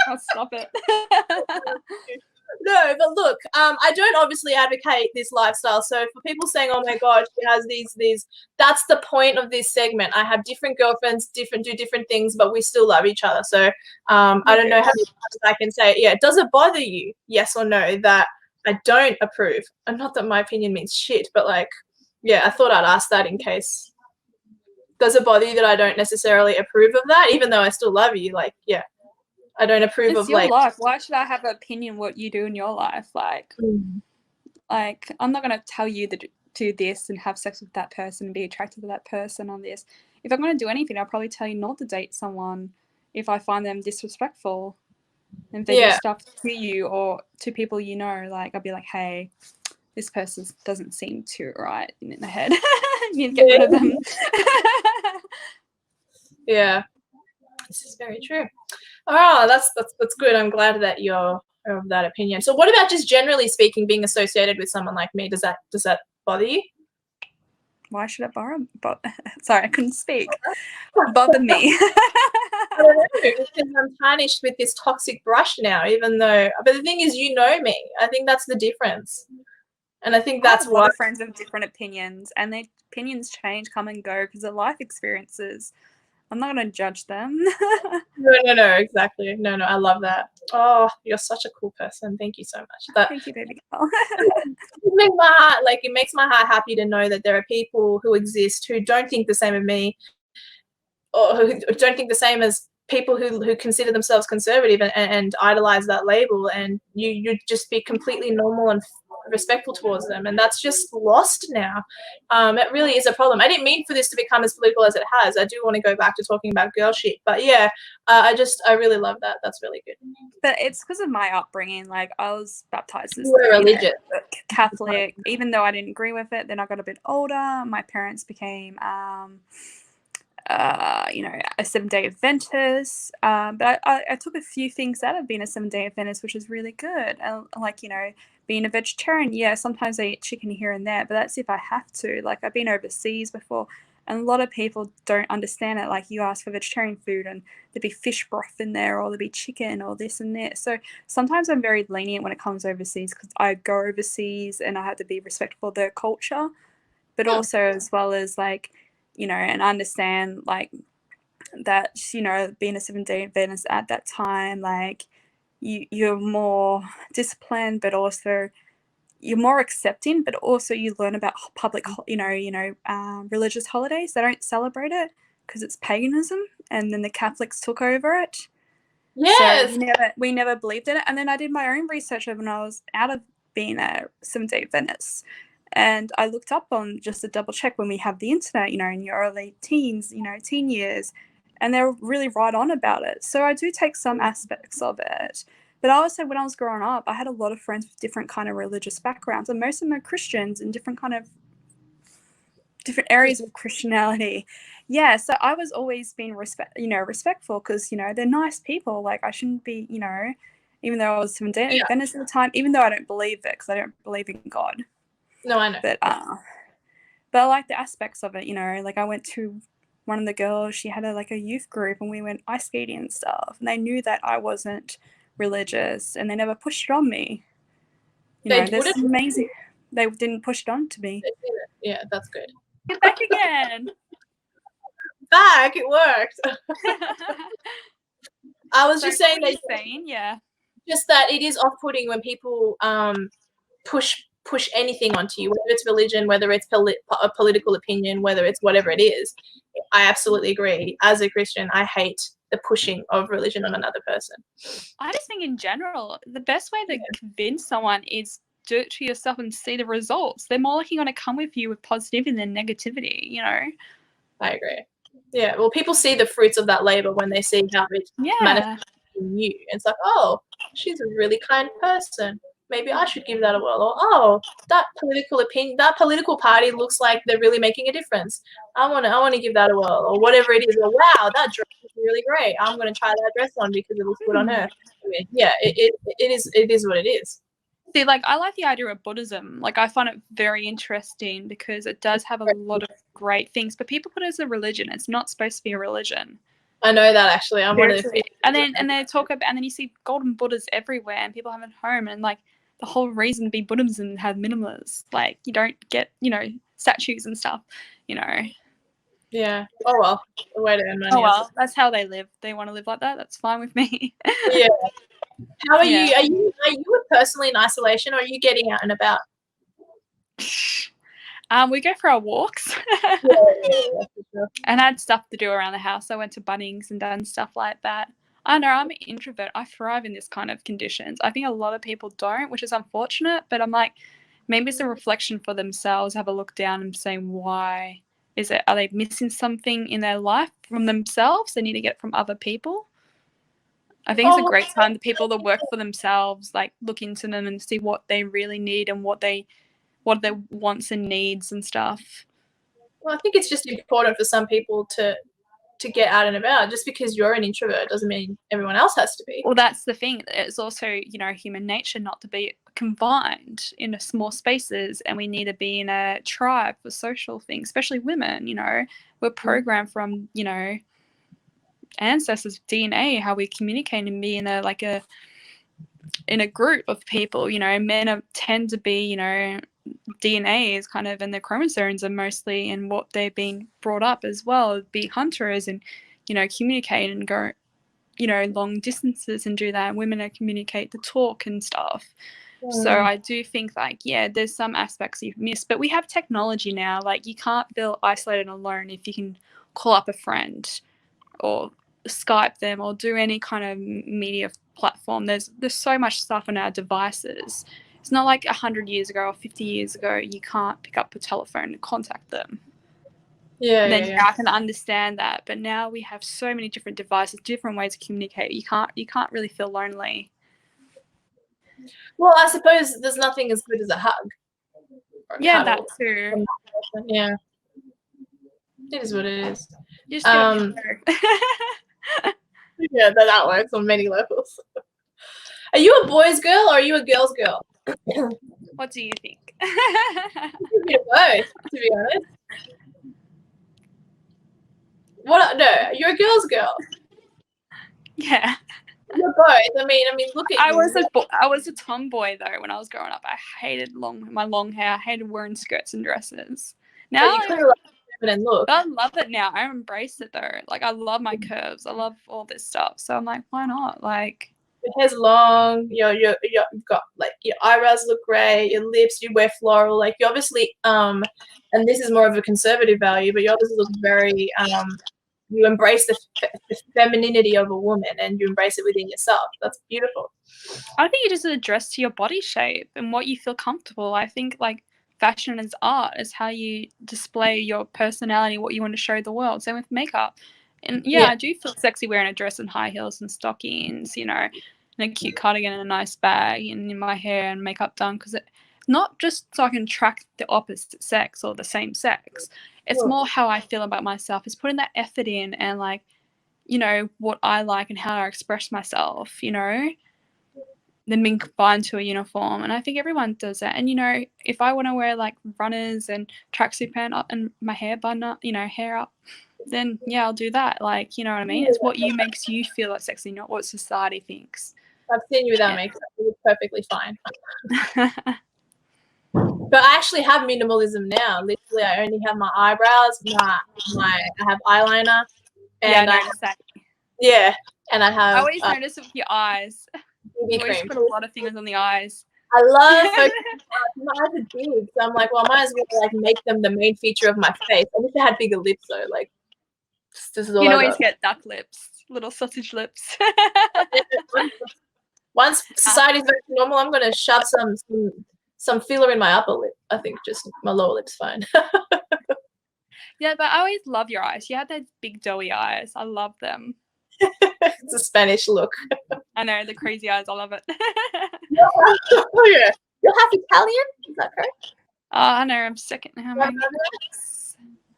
Oh, stop it. No, but look, I don't obviously advocate this lifestyle. So for people saying, "Oh my God, she has these," that's the point of this segment. I have different girlfriends, do different things, but we still love each other. So I don't know how many times I can say, yeah, does it bother you, yes or no, that I don't approve? And not that my opinion means shit, but like, yeah, I thought I'd ask that in case. Does it bother you that I don't necessarily approve of that, even though I still love you? Like, yeah. I don't approve it's of your like life. Why should I have an opinion what you do in your life? Like, like, I'm not gonna tell you to do this and have sex with that person and be attracted to that person on this. If I'm gonna do anything, I'll probably tell you not to date someone if I find them disrespectful and they do stuff to you or to people you know. Like, I'll be like, hey, this person doesn't seem too right in the head. You need to get rid of them. Yeah, this is very true. Oh, that's good. I'm glad that you're of that opinion. So what about just generally speaking, being associated with someone like me? Does that bother you? Why should it sorry, I couldn't speak. Bother me. I don't know, because I'm tarnished with this toxic brush now, even though, but the thing is, you know me. I think that's the difference. And I think that's why a lot of friends have different opinions, and their opinions change, come and go because of life experiences. I'm not going to judge them. No, exactly. No, I love that. Oh, you're such a cool person. Thank you so much. Thank you, baby girl. It makes my heart happy to know that there are people who exist who don't think the same of me, or who don't think the same as people who consider themselves conservative and idolize that label, and you just be completely normal and respectful towards them, and that's just lost now. It really is a problem. I didn't mean for this to become as political as it has. I do want to go back to talking about girl shit, but yeah, I really love that. That's really good. But it's because of my upbringing. Like, I was baptized as religious, Catholic, even though I didn't agree with it. Then I got a bit older. My parents became a Seventh-day Adventist. But I took a few things out of being a Seventh-day Adventist, which is really good. Like, being a vegetarian, yeah, sometimes I eat chicken here and there, but that's if I have to. Like, I've been overseas before, and a lot of people don't understand it. Like, you ask for vegetarian food and there'd be fish broth in there, or there'd be chicken, or this and this. So sometimes I'm very lenient when it comes overseas, because I go overseas and I have to be respectful of their culture, but also as well as, like, and understand, like, that, being a Seventh-day Adventist at that time, like, you're more disciplined, but also you're more accepting, but also you learn about public, religious holidays. They don't celebrate it because it's paganism, and then the Catholics took over it. Yes. So we never believed in it. And then I did my own research when I was out of being a Seventh-day Adventist. And I looked up on, just to double check, when we have the internet, in your early teens, teen years, and they're really right on about it. So I do take some aspects of it. But also, when I was growing up, I had a lot of friends with different kind of religious backgrounds, and most of them are Christians in different areas of Christianity. Yeah, so I was always being respectful, because, they're nice people. Like, I shouldn't be, even though I was Seventh-day Adventist at the time, even though I don't believe it, because I don't believe in God. No, I know. But I like the aspects of it, like, I went to one of the girls, she had a youth group, and we went ice skating and stuff, and they knew that I wasn't religious, and they never pushed it on me. That's amazing. They didn't push it on to me. Yeah, that's good. Get back again. Back, it worked. I was just saying that. Yeah. Just that it is off-putting when people push anything onto you, whether it's religion, whether it's a political opinion, whether it's whatever it is. I absolutely agree. As a Christian, I hate the pushing of religion on another person. I just think in general, the best way to convince someone is do it to yourself and see the results. They're more likely going to come with you with positivity than negativity, I agree. Yeah, well, people see the fruits of that labor when they see how it's manifested in you. It's like, oh, she's a really kind person. Maybe I should give that a whirl. Or, oh, that political party looks like they're really making a difference. I want to give that a whirl, or whatever it is. Or, wow, that dress is really great. I'm going to try that dress on because it looks good on her. I mean, yeah, it is what it is. See, like, I like the idea of Buddhism. Like, I find it very interesting because it does have a lot of great things, but people put it as a religion. It's not supposed to be a religion. I know that, actually. I'm one of the and they talk about, and then you see golden Buddhas everywhere, and people have it at home, and, like, the whole reason to be Buddhism have minimalists. Like, you don't get, statues and stuff, Yeah. Oh, well. The way to earn money. Oh, well. That's how they live. They want to live like that. That's fine with me. Yeah. How are you? Are you personally in isolation, or are you getting out and about? We go for our walks. And I had stuff to do around the house. I went to Bunnings and done stuff like that. I know, I'm an introvert. I thrive in this kind of conditions. I think a lot of people don't, which is unfortunate, but I'm like, maybe it's a reflection for themselves, have a look down and say, why is it? Are they missing something in their life from themselves? They need to get from other people. I think it's a great time to people that work for themselves, like, look into them and see what they really need and what their wants and needs and stuff. Well, I think it's just important for some people to get out and about. Just because you're an introvert doesn't mean everyone else has to be. Well, that's the thing. It's also, human nature not to be confined in small spaces, and we need to be in a tribe for social things, especially women. We're programmed from, ancestors' DNA, how we communicate and be in a group of people. Men tend to be, DNA is kind of, and their chromosomes are mostly, and what they're being brought up as well, be hunters and, communicate and go, long distances and do that. And women communicate to talk and stuff. So I do think, like, there's some aspects you've missed, but we have technology now. Like, you can't feel isolated and alone if you can call up a friend or Skype them or do any kind of media platform. There's so much stuff on our devices, It's not like 100 years ago or 50 years ago you can't pick up a telephone and contact them. Then I can understand that. But now we have so many different devices, different ways to communicate. You can't really feel lonely. Well, I suppose there's nothing as good as a hug. Yeah, that too. Yeah. It is what it is. You just yeah, that works on many levels. Are you a boys' girl or are you a girls' girl? What do you think? Both, to be honest. What? No, you're a girls' girl. Yeah. You're both. I mean, look at you. I was a tomboy though when I was growing up. I hated my long hair. I hated wearing skirts and dresses. Now you clearly like feminine look. I love it now. I embrace it though. Like I love my curves. I love all this stuff. So I'm like, why not? Like your hair's long. You've got like your eyebrows look great. Your lips. You wear floral. Like you obviously and this is more of a conservative value, but you obviously look very you embrace the femininity of a woman and you embrace it within yourself. That's beautiful. I think you just address to your body shape and what you feel comfortable. I think like fashion is art, is how you display your personality, what you want to show the world. Same with makeup. And yeah, I do feel sexy wearing a dress and high heels and stockings, you know, and a cute cardigan and a nice bag and in my hair and makeup done, because it's not just so I can attract the opposite sex or the same sex. It's more how I feel about myself. It's putting that effort in and like, you know, what I like and how I express myself, you know, then being confined to a uniform. And I think everyone does that. And, you know, if I want to wear like runners and tracksuit pant up and my hair bun up, you know, hair up, then yeah, I'll do that. Like, you know what I mean? It's what makes you feel like sexy, not what society thinks. I've seen you without makeup. You look perfectly fine. But I actually have minimalism now. Literally, I only have my eyebrows, I have eyeliner, and I noticed that. Yeah, and I have. I always notice it with your eyes. You always put a lot of things on the eyes. I love my eyes are big, so I'm like, well, I might as well like make them the main feature of my face. I wish I had bigger lips though. Like, this is all. You can always get duck lips, little sausage lips. Once society's back to normal, I'm gonna shove some filler in my upper lip. I think just my lower lip's fine. Yeah, but I always love your eyes. You have those big doughy eyes. I love them. It's a Spanish look. I know, the crazy eyes. I love it. Oh yeah. You're half Italian? Is that correct? I know. I'm second.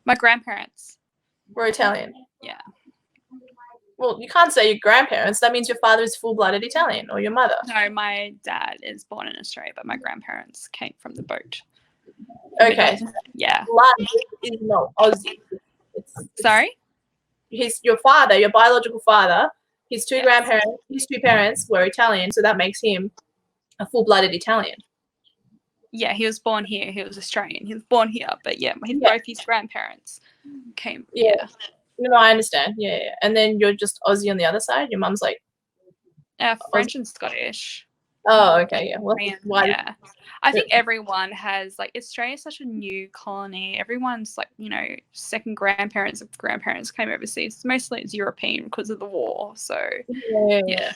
My grandparents were Italian. Yeah. Well, you can't say your grandparents. That means your father is full-blooded Italian, or your mother. No, my dad is born in Australia, but my grandparents came from the boat. Okay. Yeah. Blood is not Aussie. Sorry? Your father, your biological father, his two parents were Italian, so that makes him a full-blooded Italian. Yeah, he was born here. He was Australian. He was born here, but both his grandparents came. Yeah. No, I understand. Yeah. And then you're just Aussie on the other side. Your mum's like French and Scottish. Oh, okay. Yeah. Well, yeah. I think everyone has, like, Australia's such a new colony. Everyone's like, you know, second grandparents of grandparents came overseas. Mostly it's European because of the war. So yeah.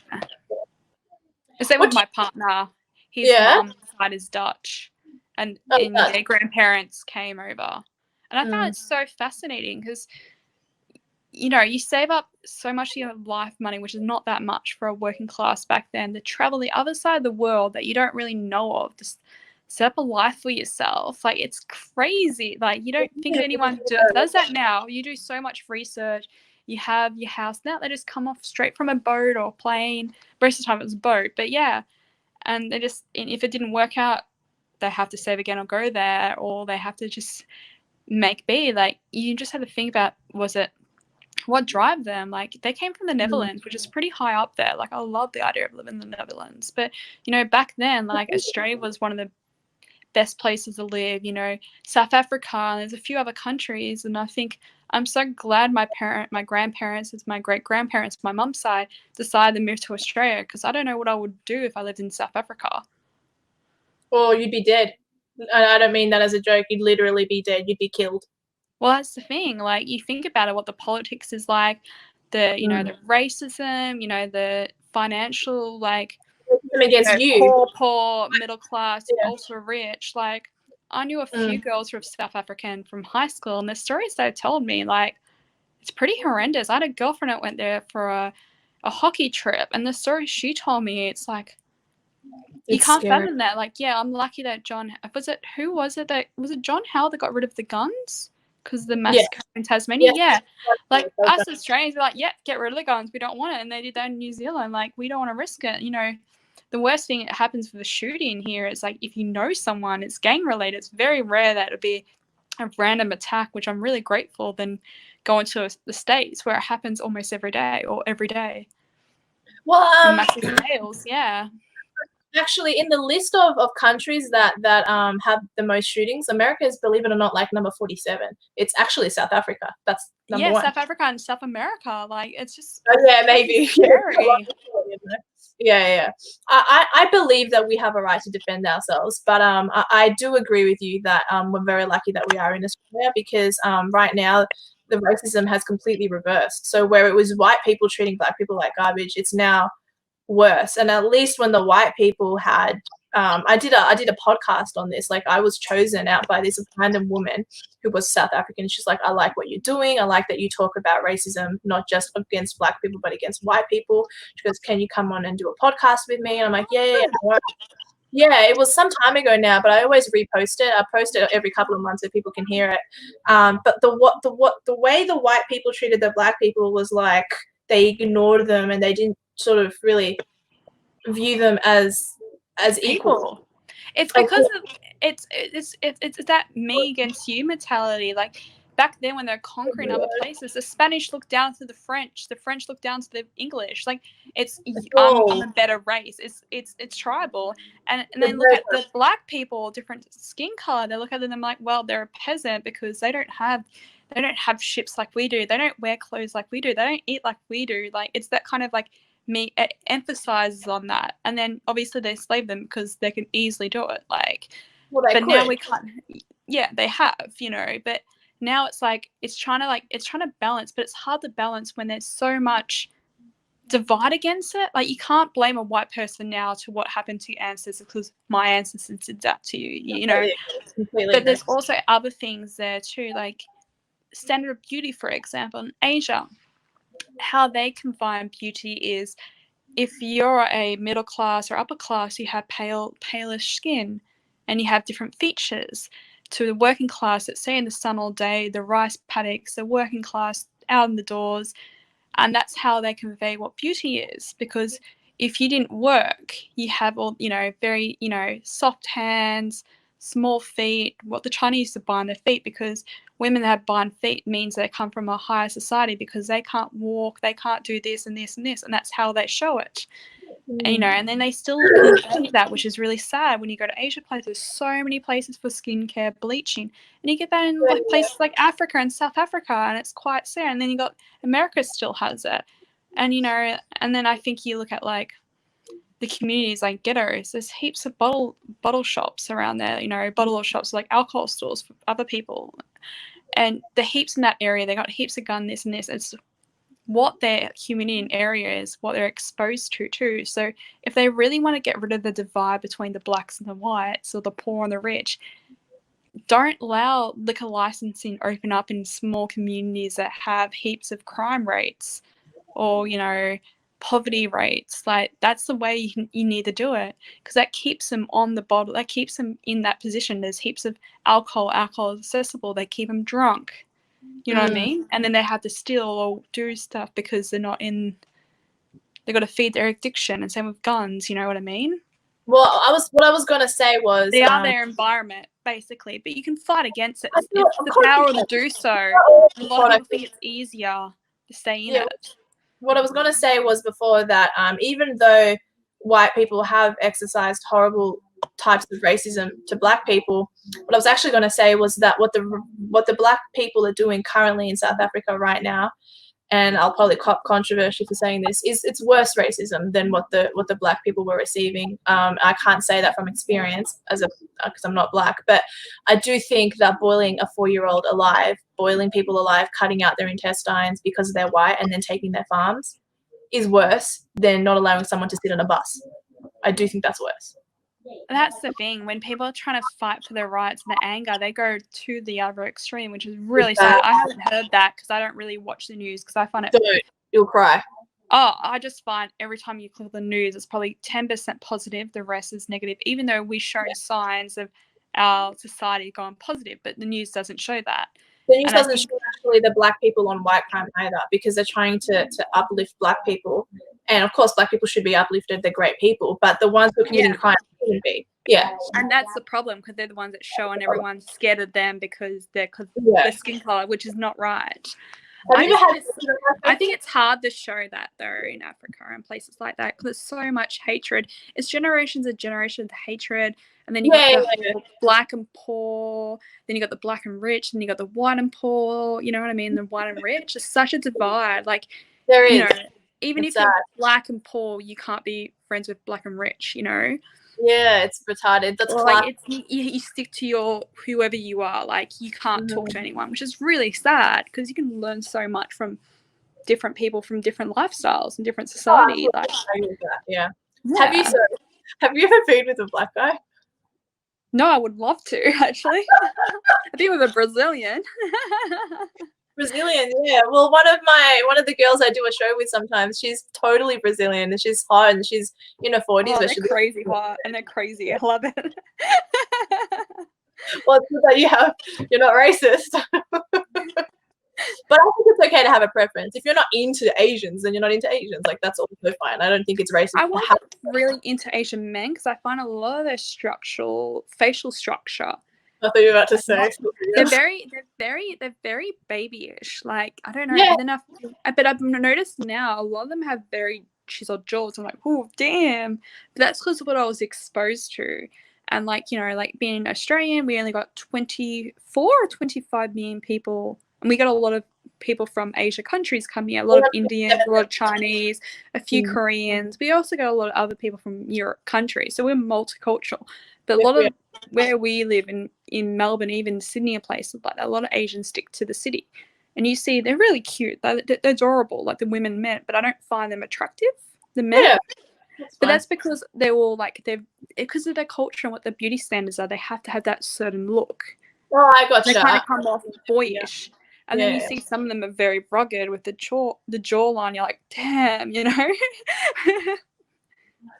The same with my partner. His mum's side is Dutch, and their grandparents came over. And I found it so fascinating because, you know, you save up so much of your life money, which is not that much for a working class back then, to travel the other side of the world that you don't really know of, just set up a life for yourself. Like, it's crazy. Like, you don't think anyone does that now. You do so much research. You have your house. Now they just come off straight from a boat or plane. Most of the time it was a boat, but yeah. And they just, if it didn't work out, they have to save again or go there, or they have to just make be. Like, you just have to think about, what drive them? Like, they came from the Netherlands, which is pretty high up there. Like, I love the idea of living in the Netherlands. But, you know, back then, like, Australia was one of the best places to live, you know, South Africa, and there's a few other countries. And I think I'm so glad my grandparents, it's my great-grandparents, my mum's side, decided to move to Australia, because I don't know what I would do if I lived in South Africa. Well, you'd be dead. I don't mean that as a joke. You'd literally be dead. You'd be killed. Well, that's the thing. Like, you think about it, what the politics is like, the, you know, the racism, you know, the financial, like, against you. Poor, middle class, Yeah. ultra rich. Like, I knew a Mm. few girls who were South African from high school, and the stories they told me, like, it's pretty horrendous. I had a girlfriend that went there for a hockey trip, and the story she told me, it's like, you can't fathom that. Like, yeah, I'm lucky that was it John Howard that got rid of the guns because the massacre in Tasmania? Yeah. Like, us Australians were like, yeah, get rid of the guns. We don't want it. And they did that in New Zealand. Like, we don't want to risk it. You know, the worst thing that happens with a shooting here is, like, if you know someone, it's gang related. It's very rare that it would be a random attack, which I'm really grateful than going to the States where it happens almost every day or every day. Well, massive scales, yeah. Actually, in the list of countries that have the most shootings, America is, believe it or not, like number 47. It's actually South Africa. That's number one. South Africa and South America. Like, it's just maybe scary. Yeah. I believe that we have a right to defend ourselves, but I do agree with you that we're very lucky that we are in Australia, because right now the racism has completely reversed. So where it was white people treating black people like garbage, it's now worse. And at least when the white people had I did a podcast on this. Like, I was chosen out by this random woman who was South African. She's like, I like what you're doing. I like that you talk about racism, not just against black people, but against white people. She goes, can you come on and do a podcast with me? And I'm like, yeah. Yeah, it was some time ago now, but I always repost it. I post it every couple of months so people can hear it. But the way the white people treated the black people was like they ignored them, and they didn't sort of really view them as equal. It's because it's that me against you mentality. Like, back then when they're conquering other places, the Spanish looked down to the French looked down to the English. Like, it's I'm a better race. It's tribal. And then look at the black people, different skin color. They look at them like, well, they're a peasant because they don't have ships like we do. They don't wear clothes like we do. They don't eat like we do. Like, it's that kind of like me, it emphasizes on that. And then obviously they slave them because they can easily do it. Like, now we can't. Yeah, they have, you know, but now it's like it's trying to balance, but it's hard to balance when there's so much divide against it. Like, you can't blame a white person now to what happened to your ancestors because my ancestors did that to you, you know. But there's also other things there too, like standard of beauty, for example, in Asia. How they confine beauty is, if you're a middle class or upper class, you have palish skin and you have different features. To the working class that stay in the sun all day, the rice paddocks, the working class out in the doors, and that's how they convey what beauty is. Because if you didn't work, you have all, you know, very, you know, soft hands, small feet, what the Chinese used to bind their feet, because women that have bind feet means they come from a higher society because they can't walk, they can't do this and this and this, and that's how they show it. And, you know, and then they still convey that, which is really sad. When you go to Asia places, there's so many places for skincare, bleaching, and you get that in like places like Africa and South Africa, and it's quite sad. And then you got America still has it, and you know, and then I think you look at like the communities like ghettos, there's heaps of bottle shops around there, you know, bottle shops like alcohol stores for other people, and the heaps in that area, they got heaps of gun, this and this. It's what their community and area is, what they're exposed to too. So if they really want to get rid of the divide between the blacks and the whites, or the poor and the rich, don't allow liquor licensing open up in small communities that have heaps of crime rates, or, you know, poverty rates. Like, that's the way you need to do it, because that keeps them on the bottle, that keeps them in that position. There's heaps of alcohol is accessible, they keep them drunk, you know what I mean? And then they have to steal or do stuff because they're not in, they got to feed their addiction. And same with guns, you know what I mean? Well, what I was gonna say was they are their environment basically, but you can fight against it. It's the power to do so. A lot of people think it's easier to stay in it. What I was gonna say was before that, even though white people have exercised horrible types of racism to black people, what I was actually going to say was that what the black people are doing currently in South Africa right now, and I'll probably cop controversy for saying this, is it's worse racism than what the black people were receiving. I can't say that from experience because I'm not black, but I do think that boiling a 4-year-old alive, boiling people alive, cutting out their intestines because they're white and then taking their farms is worse than not allowing someone to sit on a bus. I do think that's worse. That's the thing. When people are trying to fight for their rights and their anger, they go to the other extreme, which is really sad. I haven't heard that because I don't really watch the news because I find it... Don't. You'll cry. Oh, I just find every time you click the news, it's probably 10% positive. The rest is negative, even though we've shown signs of our society going positive, but the news doesn't show that. The news doesn't show actually the black people on white crime either, because they're trying to uplift black people. And of course, black people should be uplifted. They're great people, but the ones who are committing crime shouldn't be. Yeah. And that's the problem, because they're the ones that show and everyone's scared of them because they're their skin color, which is not right. I think it's hard to show that though in Africa and places like that, because there's so much hatred. It's generations and generations of hatred, and then you got the black and poor, then you got the black and rich, and you got the white and poor. You know what I mean? The white and rich. It's such a divide. Like there is. You know, even if you're black and poor, you can't be friends with black and rich. You know. Yeah, it's retarded. That's like you stick to your whoever you are. Like you can't talk to anyone, which is really sad, because you can learn so much from different people from different lifestyles and different society. I agree with that. Yeah. Have you ever been with a black guy? No, I would love to actually. I've been with a Brazilian. Brazilian, yeah. Well, one of the girls I do a show with sometimes, she's totally Brazilian and she's hot and she's in her 40s. Oh, they're crazy hot and they're crazy. I love it. Well, it's good that you're not racist. But I think it's okay to have a preference. If you're not into Asians, then you're not into Asians. Like, that's also fine. I don't think it's racist. I wasn't really into Asian men because I find a lot of their facial structure. I thought you were about to say. They're very babyish. Like, I don't know enough. But I've noticed now a lot of them have very chiseled jaws. I'm like, oh damn. But that's because of what I was exposed to. And like, you know, like being Australian, we only got 24 or 25 million people. And we got a lot of people from Asia countries coming here, a lot of Indians, a lot of Chinese, a few Koreans. We also got a lot of other people from Europe countries. So we're multicultural. But a lot of where we live in Melbourne, even Sydney and places like that, a lot of Asians stick to the city. And you see they're really cute. They're adorable, like the women and men, but I don't find them attractive, the men. Yeah, that's because they're all like, because of their culture and what their beauty standards are, they have to have that certain look. Oh, I got you. They kind of come off boyish. And then you see some of them are very rugged with the jawline. You're like, damn, you know.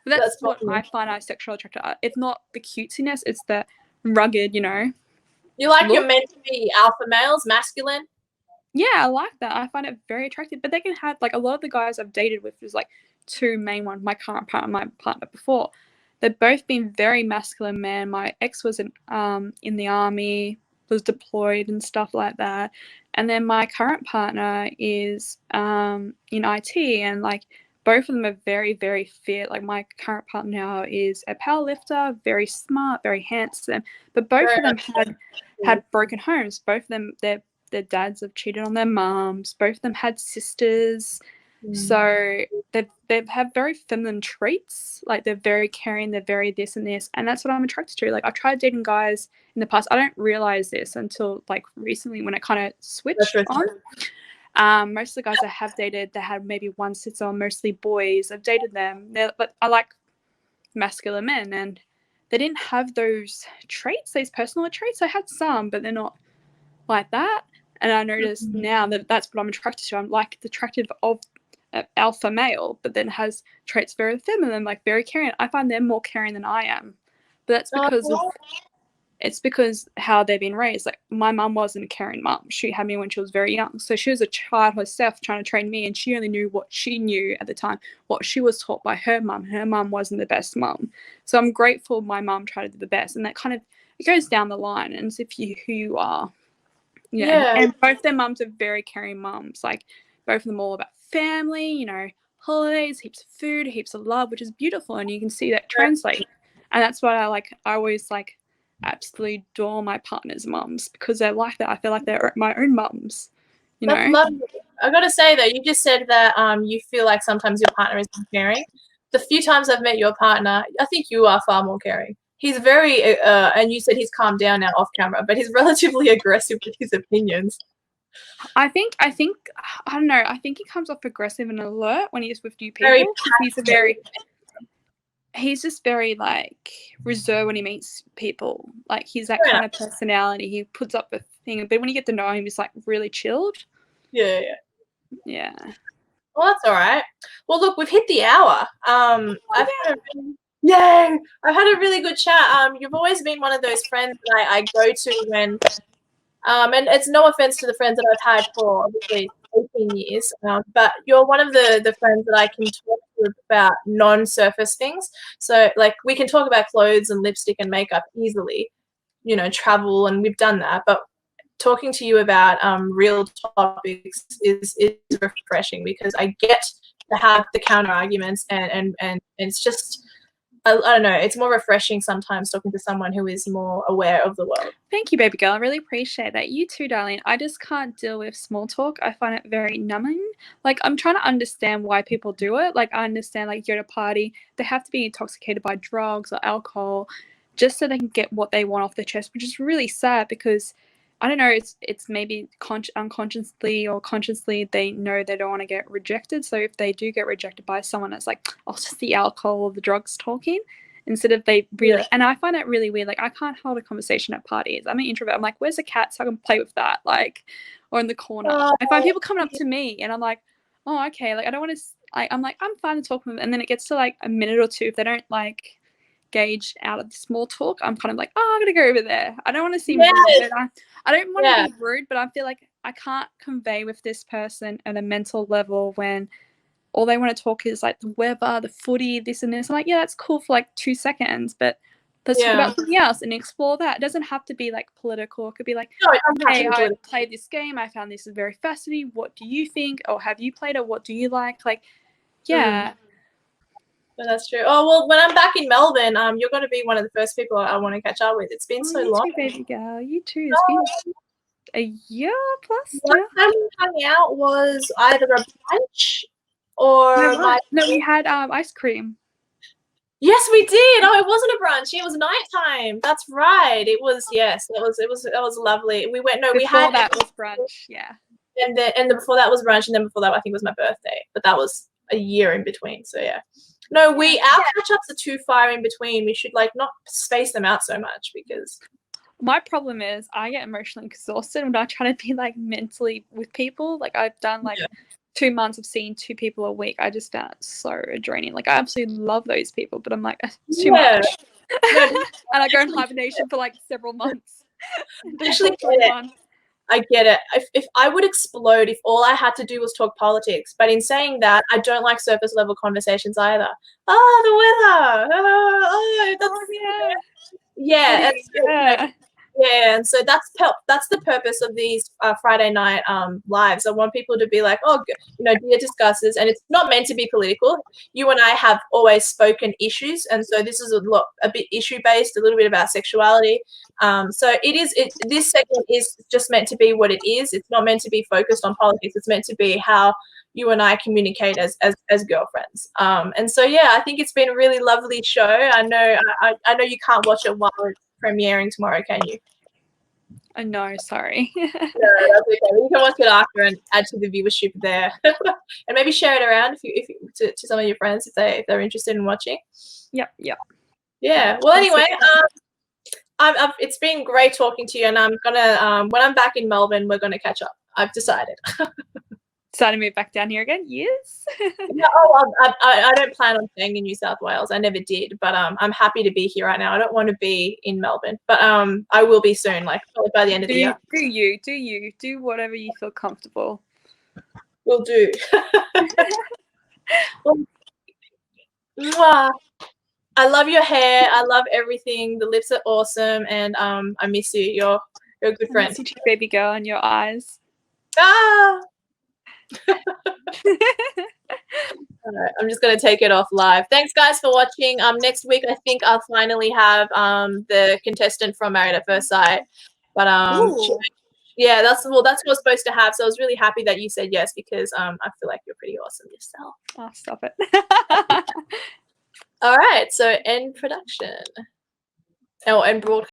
But that's what I find our sexual attraction. It's not the cutesiness; it's the rugged, you know. You like you're meant to be alpha males, masculine. Yeah, I like that. I find it very attractive. But they can have like a lot of the guys I've dated with. There's like two main ones. My current partner, my partner before. They've both been very masculine men. My ex was in the army, was deployed and stuff like that. And then my current partner is in IT, and like both of them are very, very fit. Like my current partner now is a powerlifter, very smart, very handsome. But both of them had broken homes. Both of them, their dads have cheated on their moms. Both of them had sisters. So they have very feminine traits. Like they're very caring, they're very this and this, and that's what I'm attracted to. Like I've tried dating guys in the past. I don't realize this until like recently when it kind of switched on. Most of the guys I have dated, they had maybe one sister, mostly boys. I've dated them, but I like masculine men, and they didn't have those traits, those personal traits. I had some, but they're not like that. And I noticed now that that's what I'm attracted to. I'm like attractive of alpha male, but then has traits very feminine, like very caring. I find them more caring than I am, but that's because it's because how they've been raised. Like my mum wasn't a caring mum. She had me when she was very young, so she was a child herself trying to train me, and she only knew what she knew at the time, what she was taught by her mum. Her mum wasn't the best mum, so I'm grateful my mum tried to do the best, and that kind of it goes down the line, and it's if you who you are. And both their mums are very caring mums. Like both of them all about family, you know, holidays, heaps of food, heaps of love, which is beautiful, and you can see that translate. And that's what I like. I always like absolutely adore my partner's mums because they're like that. I feel like they're my own mums. You know. Lovely. I gotta say though, you just said that you feel like sometimes your partner is caring. The few times I've met your partner, I think you are far more caring. He's very, and you said he's calmed down now off camera, but he's relatively aggressive with his opinions. I think, I don't know. I think he comes off aggressive and alert when he's with new people. he's just very like reserved when he meets people. Like he's that kind of personality. He puts up a thing, but when you get to know him, he's like really chilled. Yeah. Well, that's all right. Well, look, we've hit the hour. I've had a really good chat. You've always been one of those friends that I go to when, and it's no offense to the friends that I've had for obviously 18 years, but you're one of the friends that I can talk to about non-surface things. So, like, we can talk about clothes and lipstick and makeup easily, travel, and we've done that, but talking to you about real topics is refreshing because I get to have the counter arguments and it's just I don't know, it's more refreshing sometimes talking to someone who is more aware of the world. Thank you, baby girl. I really appreciate that. You too, darling. I just can't deal with small talk. I find it very numbing. Like, I'm trying to understand why people do it. Like, I understand, like, you're at a party, they have to be intoxicated by drugs or alcohol just so they can get what they want off their chest, which is really sad because I don't know, it's maybe unconsciously or consciously they know they don't want to get rejected. So if they do get rejected by someone that's like, oh, it's just the alcohol or the drugs talking, instead of they really, and I find that really weird. Like, I can't hold a conversation at parties. I'm an introvert. I'm like, where's the cat so I can play with that? Like, or in the corner. I find people coming up to me and I'm like, oh, okay. Like, I don't want to, I'm like, I'm fine to talk with them. And then it gets to like a minute or two. If they don't like gauge out of the small talk, I'm kind of like, oh, I'm gonna go over there. I don't want to seem rude, but I don't want to be rude, but I feel like I can't convey with this person at a mental level when all they want to talk is like the weather, the footy, this and this. I'm like, yeah, that's cool for like 2 seconds, but let's talk about something else and explore that. It doesn't have to be like political. It could be like, hey, I played this game. I found this is very fascinating. What do you think? Or have you played it? What do you like? Like, yeah. That's true. Oh, well, when I'm back in Melbourne, you're going to be one of the first people I want to catch up with. It's been so long. You too, baby girl. You too. It's been a year plus. Last time we hung out was either a brunch or we had ice cream. Yes, we did. Oh, it wasn't a brunch. It was nighttime. That's right. It was. Yes, it was lovely. We went. No, we had that was brunch. Yeah. And then before that was brunch, and then before that I think was my birthday. But that was a year in between. So yeah. No, our catch-ups are too far in between. We should like not space them out so much because my problem is I get emotionally exhausted when I try to be like mentally with people. Like I've done like 2 months of seeing 2 people a week. I just found it so draining. Like I absolutely love those people, but I'm like, it's too much. And I go in hibernation for like several months. I get it. If I would explode if all I had to do was talk politics. But in saying that, I don't like surface level conversations either. Oh, the weather. Yeah, and so that's the purpose of these Friday night lives. I want people to be like, oh, dear discussers, and it's not meant to be political. You and I have always spoken issues, and so this is a bit issue based, a little bit about sexuality. So this segment is just meant to be what it is. It's not meant to be focused on politics. It's meant to be how you and I communicate as girlfriends. And so yeah, I think it's been a really lovely show. I know you can't watch it while it's premiering tomorrow, can you? No, sorry. No, that's okay. You can watch it after and add to the viewership there, and maybe share it around to some of your friends if they're interested in watching. Yep. Yeah. Well, anyway, it's been great talking to you, and I'm gonna when I'm back in Melbourne, we're gonna catch up. I've decided. Decided to move back down here again? Yes. No, I don't plan on staying in New South Wales. I never did, but I'm happy to be here right now. I don't want to be in Melbourne, but I will be soon, like probably by the end of the year. Do whatever you feel comfortable. Will do. Mwah. I love your hair. I love everything. The lips are awesome, and I miss you. You're a good friend. I miss you too, baby girl, and your eyes. Ah. Alright, I'm just gonna take it off live. Thanks guys for watching. Next week I think I'll finally have the contestant from Married at First Sight. But yeah, that's what we're supposed to have. So I was really happy that you said yes because I feel like you're pretty awesome yourself. Oh, stop it. All right, so end production. Oh, and broadcast.